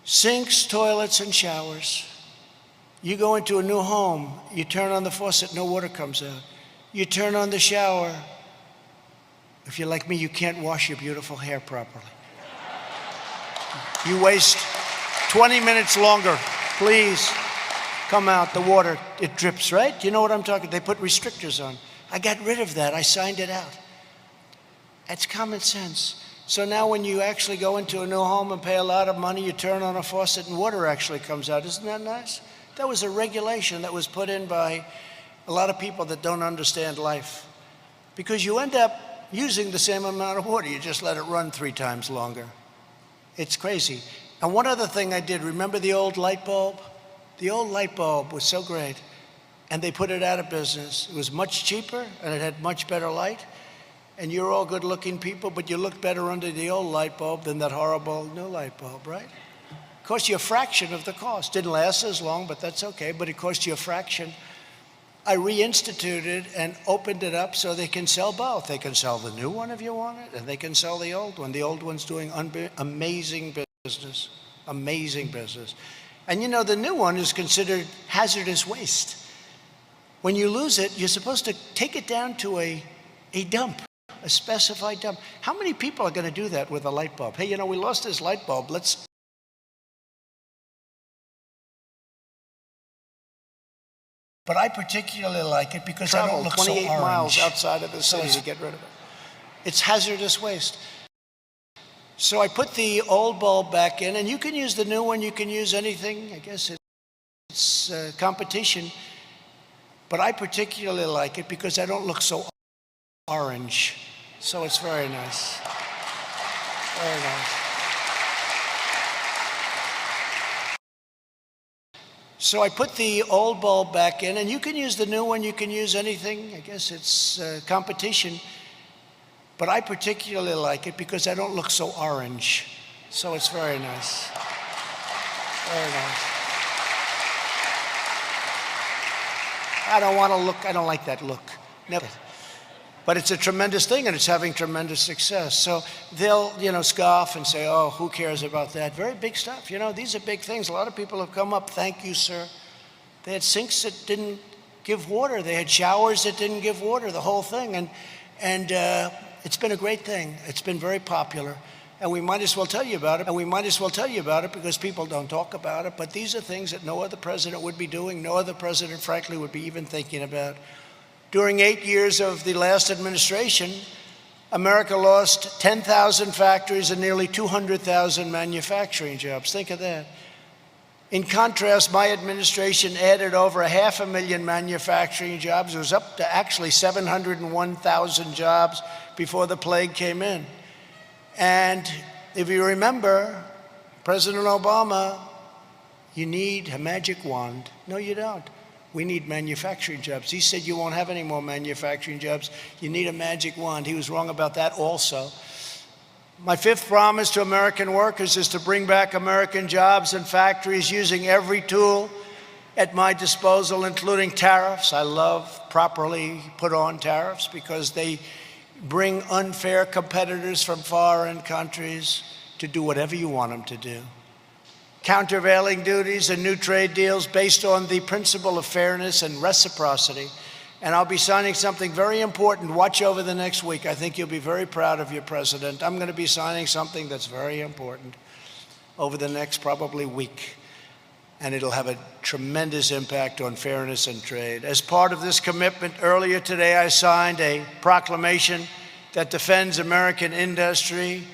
sinks, toilets, and showers. You go into a new home, you turn on the faucet, no water comes out. You turn on the shower. If you're like me, you can't wash your beautiful hair properly. You waste 20 minutes longer. Please come out, the water, it drips, right? You know what I'm talking? They put restrictors on. I got rid of that, I signed it out. That's common sense. So now when you actually go into a new home and pay a lot of money, you turn on a faucet and water actually comes out. Isn't that nice? That was a regulation that was put in by a lot of people that don't understand life. Because you end up using the same amount of water, you just let it run 3 times longer. It's crazy. And one other thing I did, remember the old light bulb? The old light bulb was so great, and they put it out of business. It was much cheaper, and it had much better light. And you're all good-looking people, but you look better under the old light bulb than that horrible new light bulb, right? It cost you a fraction of the cost. Didn't last as long, but that's okay, but it cost you a fraction. I reinstituted and opened it up so they can sell both. They can sell the new one if you want it, and they can sell the old one. The old one's doing amazing business, amazing business. And you know, the new one is considered hazardous waste. When you lose it, you're supposed to take it down to a dump. A specified dump. How many people are going to do that with a light bulb? Hey, you know, we lost this light bulb. Let's. But I particularly like it because I don't look 28 so miles outside of the city to get rid of it. It's hazardous waste. So I put the old bulb back in, and you can use the new one. You can use anything. I guess it's competition. But I particularly like it because I don't look so orange. So it's very nice. Very nice. So I put the old bulb back in, and you can use the new one, you can use anything. I guess it's competition. But I particularly like it because I don't look so orange. So it's very nice. Very nice. I don't like that look. Never. But it's a tremendous thing, and it's having tremendous success. So they'll, scoff and say, oh, who cares about that? Very big stuff. These are big things. A lot of people have come up, thank you, sir. They had sinks that didn't give water. They had showers that didn't give water, the whole thing. And it's been a great thing. It's been very popular. And we might as well tell you about it. And we might as well tell you about it because people don't talk about it. But these are things that no other president would be doing. No other president, frankly, would be even thinking about. During 8 years of the last administration, America lost 10,000 factories and nearly 200,000 manufacturing jobs. Think of that. In contrast, my administration added over 500,000 manufacturing jobs. It was up to actually 701,000 jobs before the plague came in. And if you remember, President Obama, you need a magic wand. No, you don't. We need manufacturing jobs. He said you won't have any more manufacturing jobs. You need a magic wand. He was wrong about that also. My fifth promise to American workers is to bring back American jobs and factories using every tool at my disposal, including tariffs. I love properly put on tariffs because they bring unfair competitors from foreign countries to do whatever you want them to do. Countervailing duties and new trade deals based on the principle of fairness and reciprocity. And I'll be signing something very important. Watch over the next week. I think you'll be very proud of your president. I'm going to be signing something that's very important over the next probably week. And it'll have a tremendous impact on fairness and trade. As part of this commitment, earlier today I signed a proclamation that defends American industry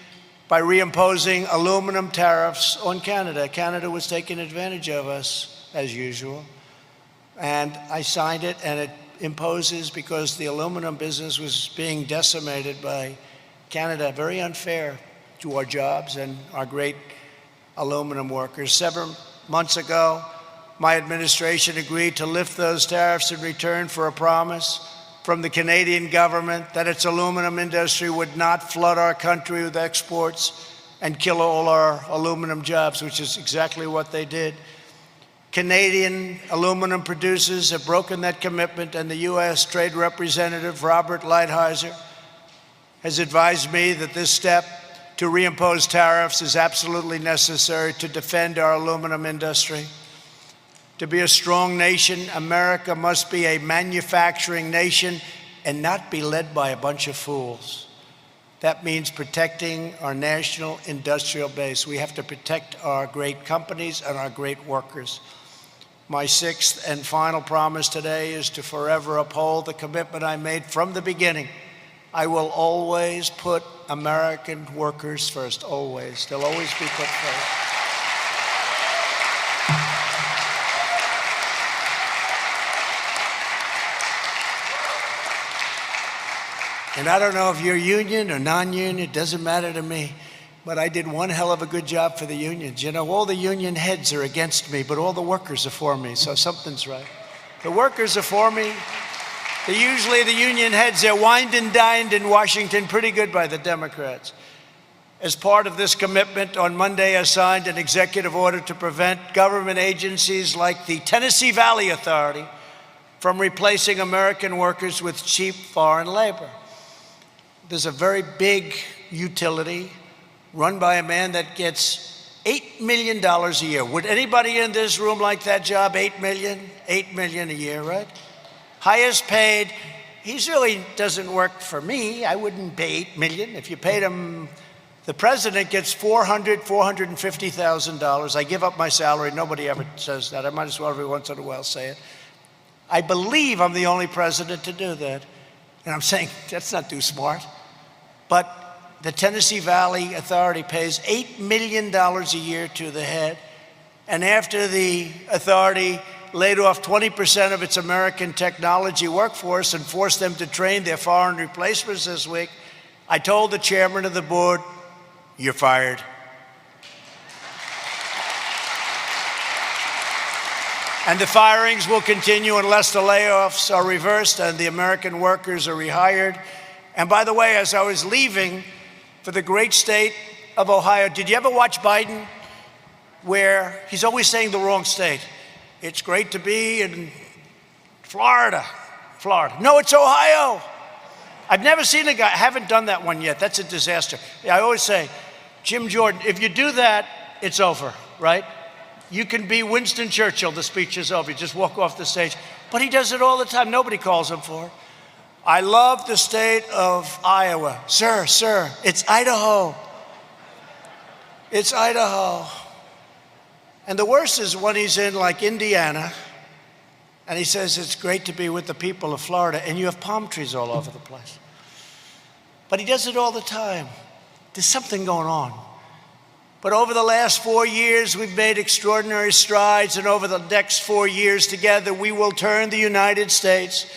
by reimposing aluminum tariffs on Canada. Canada was taking advantage of us, as usual. And I signed it, and it imposes, because the aluminum business was being decimated by Canada, very unfair to our jobs and our great aluminum workers. 7 months ago, my administration agreed to lift those tariffs in return for a promise from the Canadian government that its aluminum industry would not flood our country with exports and kill all our aluminum jobs, which is exactly what they did. Canadian aluminum producers have broken that commitment, and the U.S. Trade Representative Robert Lighthizer has advised me that this step to reimpose tariffs is absolutely necessary to defend our aluminum industry. To be a strong nation, America must be a manufacturing nation and not be led by a bunch of fools. That means protecting our national industrial base. We have to protect our great companies and our great workers. My sixth and final promise today is to forever uphold the commitment I made from the beginning. I will always put American workers first, always. They'll always be put first. And I don't know if you're union or non-union, it doesn't matter to me. But I did one hell of a good job for the unions. You know, all the union heads are against me, but all the workers are for me, so something's right. The workers are for me. Usually the union heads, they're wined and dined in Washington pretty good by the Democrats. As part of this commitment, on Monday I signed an executive order to prevent government agencies like the Tennessee Valley Authority from replacing American workers with cheap foreign labor. There's a very big utility run by a man that gets $8 million a year. Would anybody in this room like that job? $8 million? $8 million a year, right? Highest paid. He really doesn't work for me. I wouldn't pay $8 million. If you paid him, the president gets $450,000. I give up my salary. Nobody ever says that. I might as well every once in a while say it. I believe I'm the only president to do that. And I'm saying, that's not too smart. But the Tennessee Valley Authority pays $8 million a year to the head. And after the authority laid off 20% of its American technology workforce and forced them to train their foreign replacements this week, I told the chairman of the board, "You're fired." And the firings will continue unless the layoffs are reversed and the American workers are rehired. And by the way, as I was leaving for the great state of Ohio, did you ever watch Biden? Where he's always saying the wrong state. It's great to be in Florida. No, it's Ohio. I've never seen a guy, I haven't done that one yet. That's a disaster. I always say, Jim Jordan, if you do that, it's over, right? You can be Winston Churchill, the speech is over. You just walk off the stage. But he does it all the time. Nobody calls him for it. I love the state of Iowa. Sir, it's Idaho. It's Idaho. And the worst is when he's in like Indiana, and he says it's great to be with the people of Florida, and you have palm trees all over the place. But he does it all the time. There's something going on. But over the last 4 years, we've made extraordinary strides, and over the next 4 years together, we will turn the United States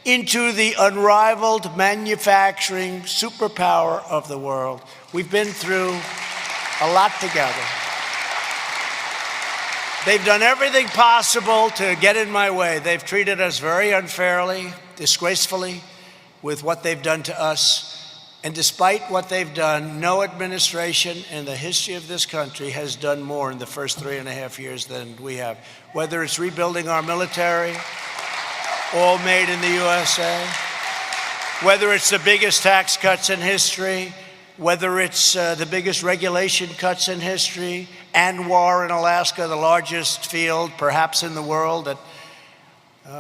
into the unrivaled manufacturing superpower of the world. We've been through a lot together. They've done everything possible to get in my way. They've treated us very unfairly, disgracefully, with what they've done to us. And despite what they've done, no administration in the history of this country has done more in the first 3.5 years than we have. Whether it's rebuilding our military, all made in the USA, whether it's the biggest tax cuts in history, whether it's the biggest regulation cuts in history, ANWR in Alaska, the largest field perhaps in the world, that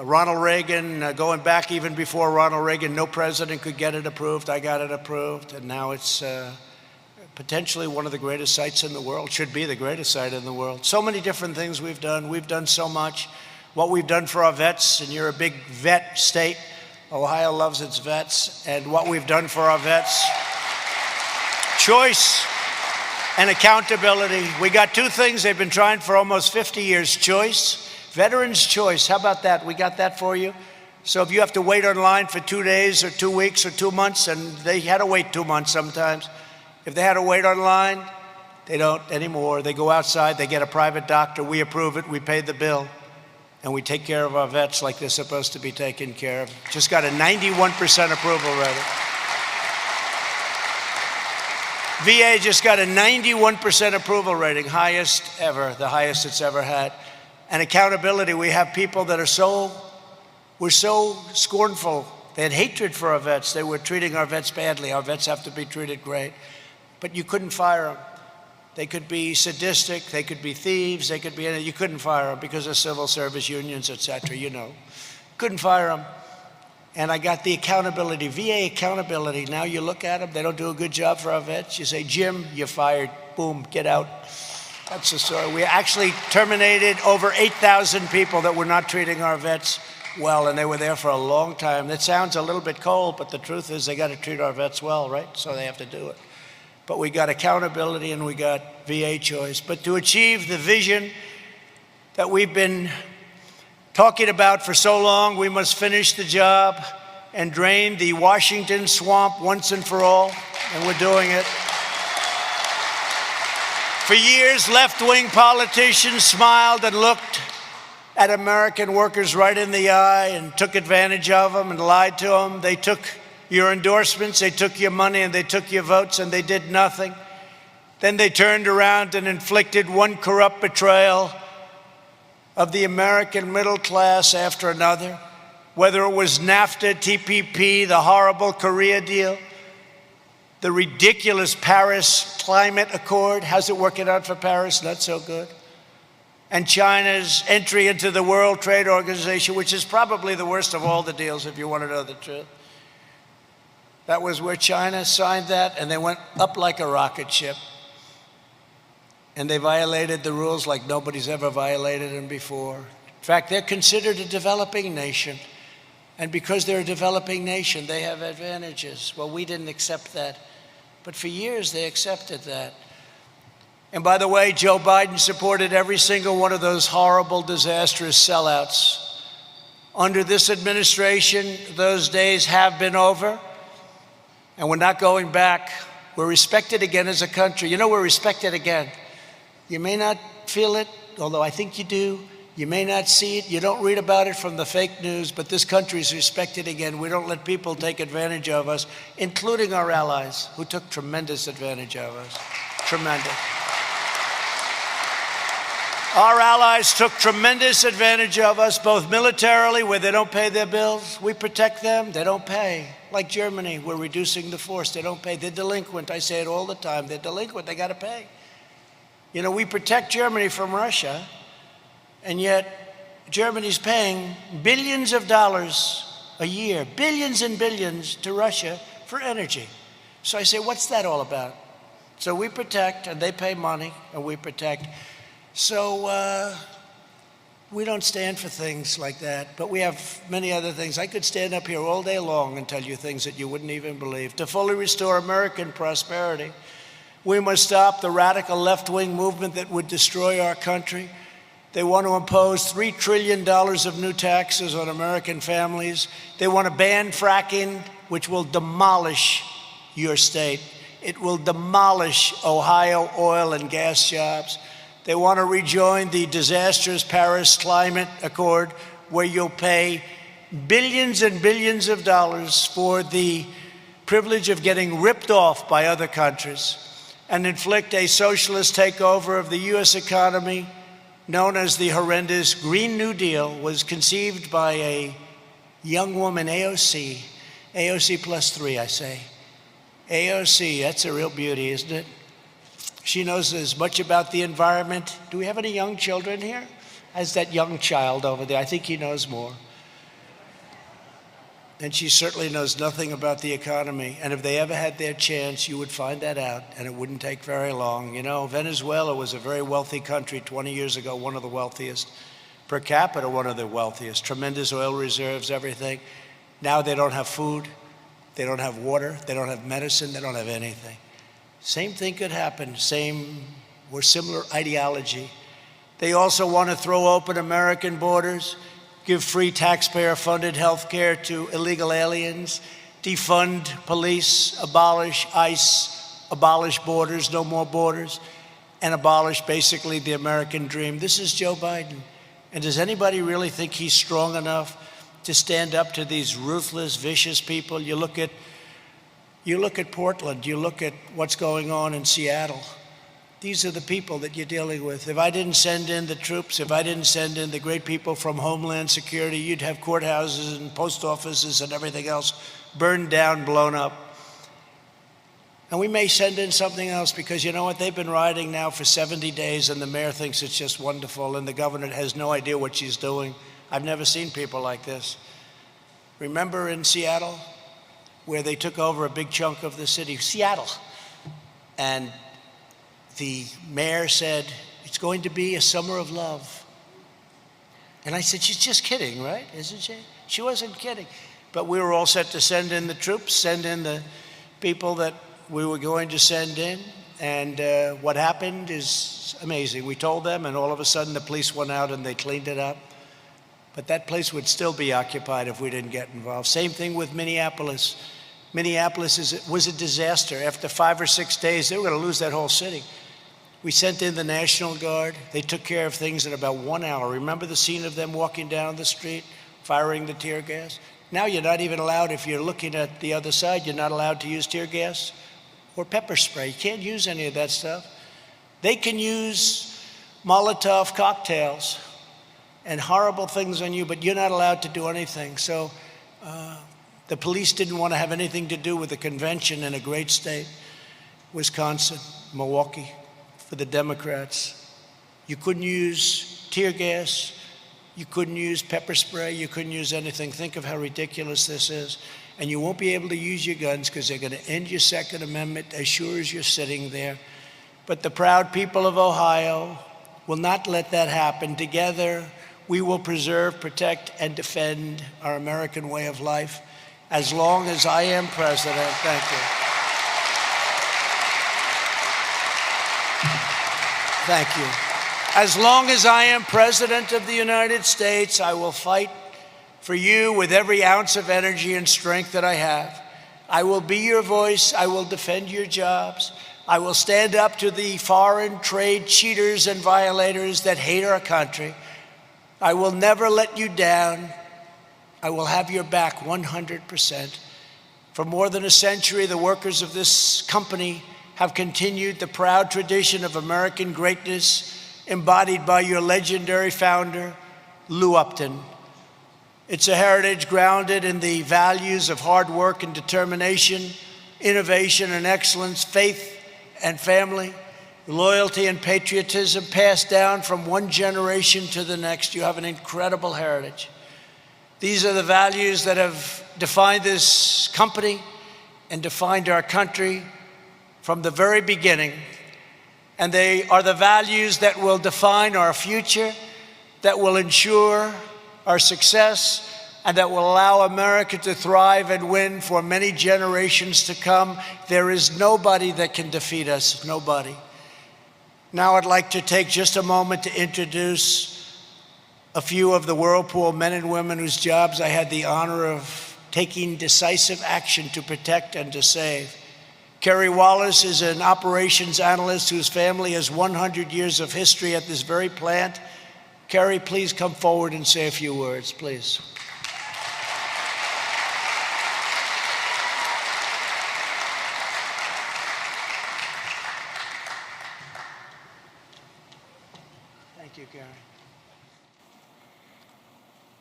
Ronald Reagan, going back even before Ronald Reagan, no president could get it approved. I got it approved, and now it's potentially one of the greatest sites in the world, should be the greatest site in the world. So many different things we've done. We've done so much. What we've done for our vets, and you're a big vet state. Ohio loves its vets, and what we've done for our vets. Choice and accountability. We got two things they've been trying for almost 50 years. Choice, veterans' choice. How about that? We got that for you. So if you have to wait online for 2 days or 2 weeks or 2 months, and they had to wait 2 months sometimes. If they had to wait online, they don't anymore. They go outside, they get a private doctor, we approve it, we pay the bill, and we take care of our vets like they're supposed to be taken care of. Just got a 91% approval rating. VA just got a 91% approval rating, highest ever, the highest it's ever had. And accountability, we have people that we're so scornful. They had hatred for our vets. They were treating our vets badly. Our vets have to be treated great. But you couldn't fire them. They could be sadistic, they could be thieves, they could be anything. You couldn't fire them because of civil service unions, et cetera, you know. Couldn't fire them. And I got the accountability, VA accountability. Now you look at them, they don't do a good job for our vets. You say, Jim, you're fired. Boom, get out. That's the story. We actually terminated over 8,000 people that were not treating our vets well, and they were there for a long time. That sounds a little bit cold, but the truth is they got to treat our vets well, right? So they have to do it. But we got accountability and we got VA choice. But to achieve the vision that we've been talking about for so long, we must finish the job and drain the Washington swamp once and for all, and we're doing it. For years, left-wing politicians smiled and looked at American workers right in the eye and took advantage of them and lied to them. They took your endorsements, they took your money, and they took your votes, and they did nothing. Then they turned around and inflicted one corrupt betrayal of the American middle class after another, whether it was NAFTA, TPP, the horrible Korea deal, the ridiculous Paris Climate Accord. How's it working out for Paris? Not so good. And China's entry into the World Trade Organization, which is probably the worst of all the deals, if you want to know the truth. That was where China signed that, and they went up like a rocket ship. And they violated the rules like nobody's ever violated them before. In fact, they're considered a developing nation. And because they're a developing nation, they have advantages. Well, we didn't accept that. But for years, they accepted that. And by the way, Joe Biden supported every single one of those horrible, disastrous sellouts. Under this administration, those days have been over. And we're not going back. We're respected again as a country. You know, we're respected again. You may not feel it, although I think you do. You may not see it. You don't read about it from the fake news, but this country is respected again. We don't let people take advantage of us, including our allies, who took tremendous advantage of us. Tremendous. Our allies took tremendous advantage of us, both militarily, where they don't pay their bills. We protect them. They don't pay. Like Germany, we're reducing the force. They don't pay. They're delinquent. I say it all the time. They're delinquent. They got to pay. You know, we protect Germany from Russia, and yet Germany's paying billions of dollars a year, billions and billions to Russia for energy. So I say, what's that all about? So we protect, and they pay money, and we protect. So we don't stand for things like that, but we have many other things. I could stand up here all day long and tell you things that you wouldn't even believe. To fully restore American prosperity, we must stop the radical left-wing movement that would destroy our country. They want to impose $3 trillion of new taxes on American families. They want to ban fracking, which will demolish your state. It will demolish Ohio oil and gas jobs. They want to rejoin the disastrous Paris Climate Accord, where you'll pay billions and billions of dollars for the privilege of getting ripped off by other countries and inflict a socialist takeover of the U.S. economy known as the horrendous Green New Deal. Was conceived by a young woman, AOC +3, I say. AOC, that's a real beauty, isn't it? She knows as much about the environment. Do we have any young children here? As that young child over there, I think he knows more. And she certainly knows nothing about the economy. And if they ever had their chance, you would find that out, and it wouldn't take very long. You know, Venezuela was a very wealthy country 20 years ago, one of the wealthiest. Per capita, one of the wealthiest. Tremendous oil reserves, everything. Now they don't have food, they don't have water, they don't have medicine, they don't have anything. Same thing could happen, same or similar ideology. They also want to throw open American borders, give free taxpayer-funded health care to illegal aliens, defund police, abolish ICE, abolish borders, no more borders, and abolish basically the American dream. This is Joe Biden. And does anybody really think he's strong enough to stand up to these ruthless, vicious people? You look at Portland, you look at what's going on in Seattle. These are the people that you're dealing with. If I didn't send in the troops, if I didn't send in the great people from Homeland Security, you'd have courthouses and post offices and everything else burned down, blown up. And we may send in something else because, you know what, they've been rioting now for 70 days and the mayor thinks it's just wonderful and the governor has no idea what she's doing. I've never seen people like this. Remember in Seattle, where they took over a big chunk of the city, Seattle, and the mayor said, it's going to be a summer of love. And I said, she's just kidding, right? Isn't she? She wasn't kidding. But we were all set to send in the troops, send in the people that we were going to send in. And what happened is amazing. We told them, and all of a sudden the police went out and they cleaned it up. But that place would still be occupied if we didn't get involved. Same thing with Minneapolis. Minneapolis was a disaster. After 5 or 6 days, they were going to lose that whole city. We sent in the National Guard. They took care of things in about 1 hour. Remember the scene of them walking down the street, firing the tear gas? Now you're not even allowed, if you're looking at the other side, you're not allowed to use tear gas or pepper spray. You can't use any of that stuff. They can use Molotov cocktails and horrible things on you, but you're not allowed to do anything. So the police didn't want to have anything to do with the convention in a great state, Wisconsin, Milwaukee, for the Democrats. You couldn't use tear gas, you couldn't use pepper spray, you couldn't use anything. Think of how ridiculous this is. And you won't be able to use your guns because they're going to end your Second Amendment as sure as you're sitting there. But the proud people of Ohio will not let that happen. Together, we will preserve, protect, and defend our American way of life as long as I am president. Thank you. Thank you. As long as I am president of the United States, I will fight for you with every ounce of energy and strength that I have. I will be your voice. I will defend your jobs. I will stand up to the foreign trade cheaters and violators that hate our country. I will never let you down. I will have your back 100%. For more than a century, the workers of this company have continued the proud tradition of American greatness embodied by your legendary founder, Lou Upton. It's a heritage grounded in the values of hard work and determination, innovation and excellence, faith and family, loyalty and patriotism passed down from one generation to the next. You have an incredible heritage. These are the values that have defined this company and defined our country from the very beginning, and they are the values that will define our future, that will ensure our success, and that will allow America to thrive and win for many generations to come. There is nobody that can defeat us, nobody. Now I'd like to take just a moment to introduce a few of the Whirlpool men and women whose jobs I had the honor of taking decisive action to protect and to save. Kerry Wallace is an operations analyst whose family has 100 years of history at this very plant. Kerry, please come forward and say a few words, please. Thank you, Kerry.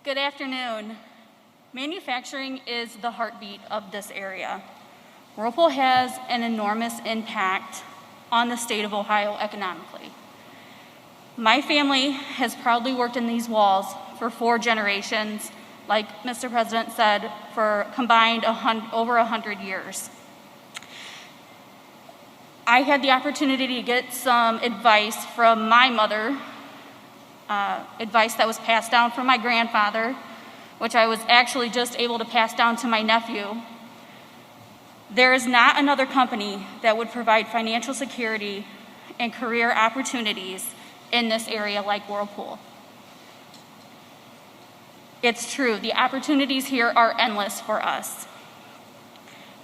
Good afternoon. Manufacturing is the heartbeat of this area. Whirlpool has an enormous impact on the state of Ohio economically. My family has proudly worked in these walls for 4 generations, like Mr. President said, for combined over 100 years. I had the opportunity to get some advice from my mother, advice that was passed down from my grandfather, which I was actually just able to pass down to my nephew. There is not another company that would provide financial security and career opportunities in this area like Whirlpool. It's true, the opportunities here are endless for us.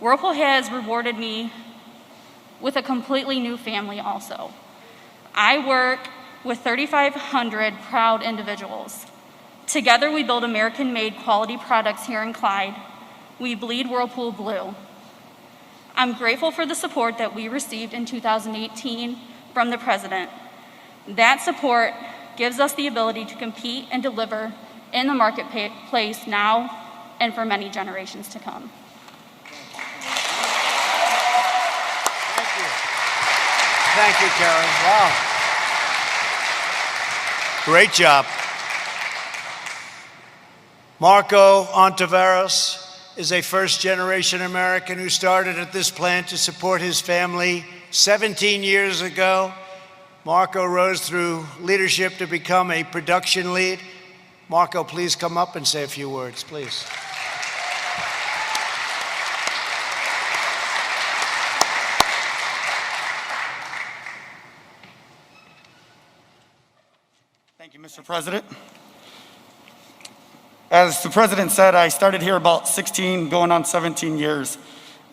Whirlpool has rewarded me with a completely new family also. I work with 3,500 proud individuals. Together we build American-made quality products here in Clyde. We bleed Whirlpool blue. I'm grateful for the support that we received in 2018 from the President. That support gives us the ability to compete and deliver in the marketplace now and for many generations to come. Thank you. Thank you, Karen. Wow. Great job. Marco Ontiveros is a first-generation American who started at this plant to support his family 17 years ago. Marco rose through leadership to become a production lead. Marco, please come up and say a few words, please. Thank you, Mr. President. As the President said, I started here about 16, going on 17 years.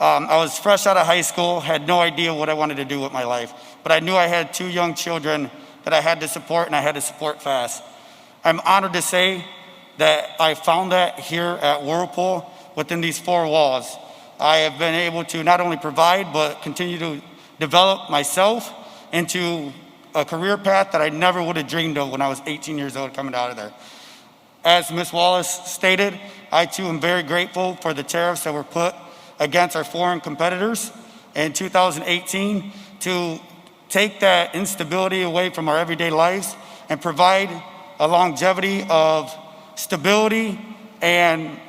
I was fresh out of high school, had no idea what I wanted to do with my life, but I knew I had 2 young children that I had to support, and I had to support fast. I'm honored to say that I found that here at Whirlpool within these 4 walls. I have been able to not only provide, but continue to develop myself into a career path that I never would have dreamed of when I was 18 years old coming out of there. As Ms. Wallace stated, I too am very grateful for the tariffs that were put against our foreign competitors in 2018 to take that instability away from our everyday lives and provide a longevity of stability and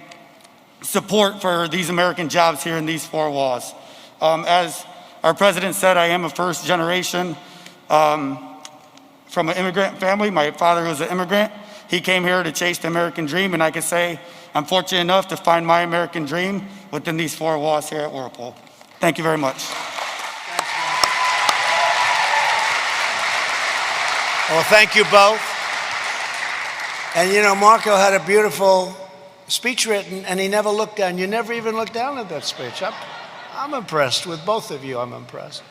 support for these American jobs here in these 4 walls. As our president said, I am a first generation from an immigrant family. My father was an immigrant. He came here to chase the American dream, and I can say I'm fortunate enough to find my American dream within these 4 walls here at Whirlpool. Thank you very much. Well, thank you both. And you know, Marco had a beautiful speech written, and he never looked down. You never even looked down at that speech. I'm impressed with both of you. I'm impressed.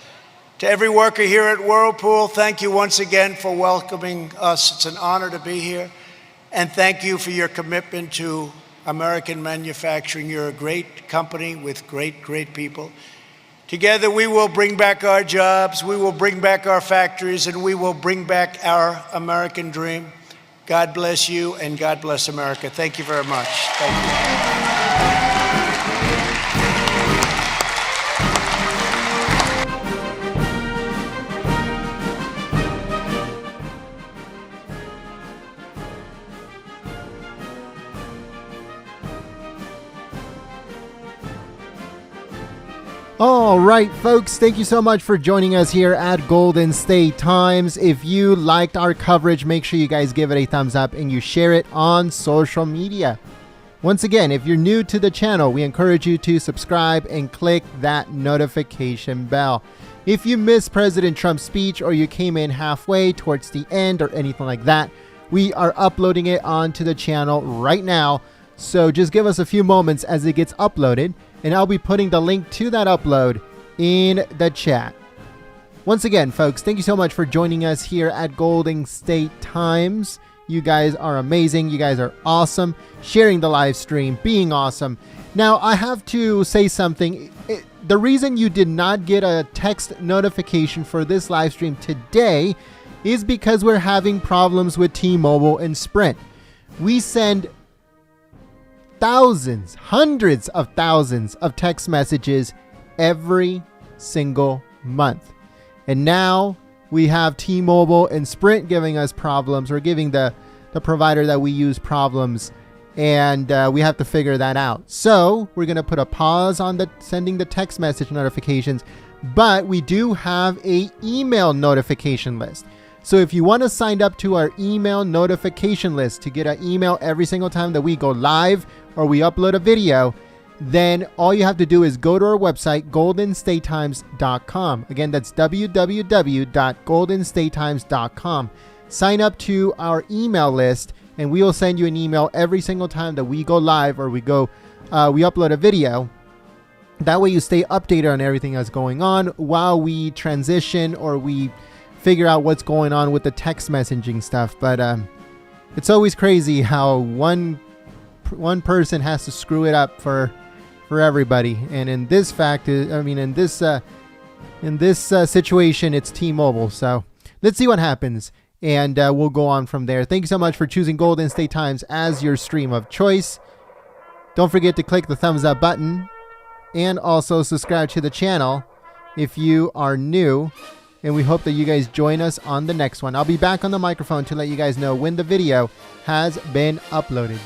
To every worker here at Whirlpool, thank you once again for welcoming us. It's an honor to be here. And thank you for your commitment to American manufacturing. You're a great company with great, great people. Together, we will bring back our jobs, we will bring back our factories, and we will bring back our American dream. God bless you, and God bless America. Thank you very much. Thank you. All right, folks, thank you so much for joining us here at Golden State Times. If you liked our coverage, make sure you guys give it a thumbs up and you share it on social media. Once again, if you're new to the channel, we encourage you to subscribe and click that notification bell. If you missed President Trump's speech or you came in halfway towards the end or anything like that, we are uploading it onto the channel right now. So just give us a few moments as it gets uploaded, and I'll be putting the link to that upload in the chat. Once again, folks, thank you so much for joining us here at Golden State Times. You guys are amazing. You guys are awesome. Sharing the live stream, being awesome. Now, I have to say something. The reason you did not get a text notification for this live stream today is because we're having problems with T-Mobile and Sprint. We send thousands, hundreds of thousands of text messages every single month. And now we have T-Mobile and Sprint giving us problems, or giving the provider that we use problems, and we have to figure that out. So we're going to put a pause on sending the text message notifications, but we do have a email notification list. So if you want to sign up to our email notification list to get an email every single time that we go live or we upload a video, then all you have to do is go to our website, goldenstatetimes.com. Again, that's www.goldenstatetimes.com. Sign up to our email list, and we will send you an email every single time that we go live or we upload a video. That way you stay updated on everything that's going on while we transition or we figure out what's going on with the text messaging stuff. But it's always crazy how one person has to screw it up for everybody. And in this situation, it's T-Mobile. So let's see what happens, and we'll go on from there. Thank you so much for choosing Golden State Times as your stream of choice. Don't forget to click the thumbs up button and also subscribe to the channel if you are new. And we hope that you guys join us on the next one. I'll be back on the microphone to let you guys know when the video has been uploaded.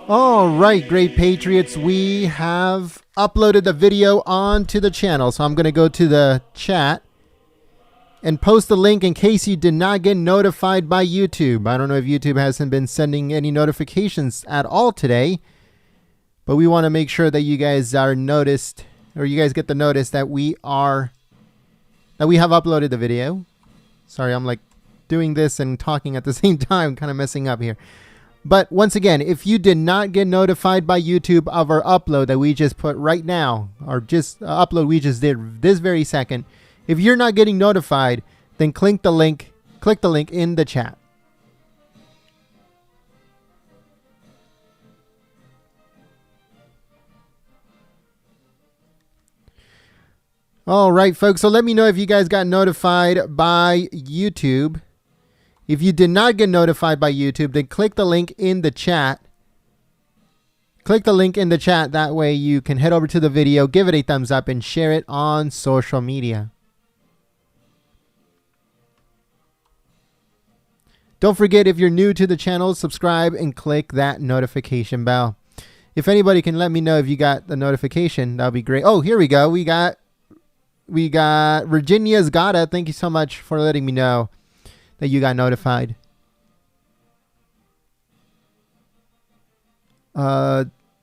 All right, great Patriots. We have uploaded the video onto the channel. So I'm going to go to the chat and post the link in case you did not get notified by YouTube. I don't know if YouTube hasn't been sending any notifications at all today, but we want to make sure that you guys are noticed, or you guys get the notice that we have uploaded the video. Sorry, I'm like doing this and talking at the same time, kind of messing up here. But once again, if you did not get notified by YouTube of our upload that we just put right now, or just upload we just did this very second, if you're not getting notified, then click the link in the chat. All right, folks. So let me know if you guys got notified by YouTube. If you did not get notified by YouTube, then click the link in the chat. Click the link in the chat. That way you can head over to the video, give it a thumbs up, and share it on social media. Don't forget, if you're new to the channel, subscribe and click that notification bell. If anybody can let me know if you got the notification, that would be great. Oh, here we go. We got Virginia's Gotta. Thank you so much for letting me know that you got notified. America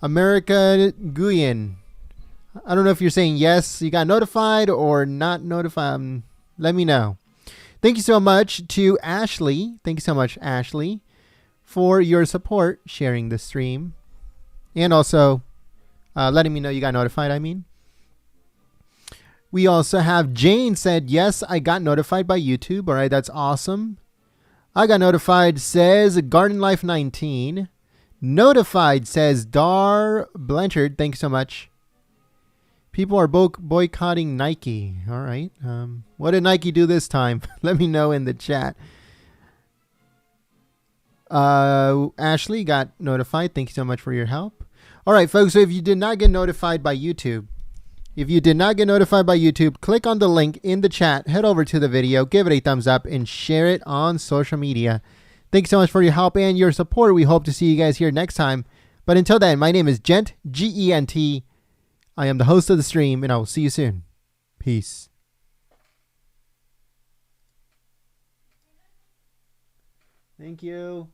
Guyan. I don't know if you're saying yes, you got notified, or not notified. Let me know. Thank you so much to Ashley. Thank you so much, Ashley, for your support, sharing the stream, and also letting me know you got notified, I mean. We also have Jane said, yes, I got notified by YouTube. All right, that's awesome. I got notified, says Garden Life 19. Notified, says Dar Blanchard. Thank you so much. People are boycotting Nike. All right. What did Nike do this time? Let me know in the chat. Ashley got notified. Thank you so much for your help. All right, folks. So if you did not get notified by YouTube, click on the link in the chat, head over to the video, give it a thumbs up, and share it on social media. Thank you so much for your help and your support. We hope to see you guys here next time. But until then, my name is Gent, G-E-N-T. I am the host of the stream, and I will see you soon. Peace. Thank you.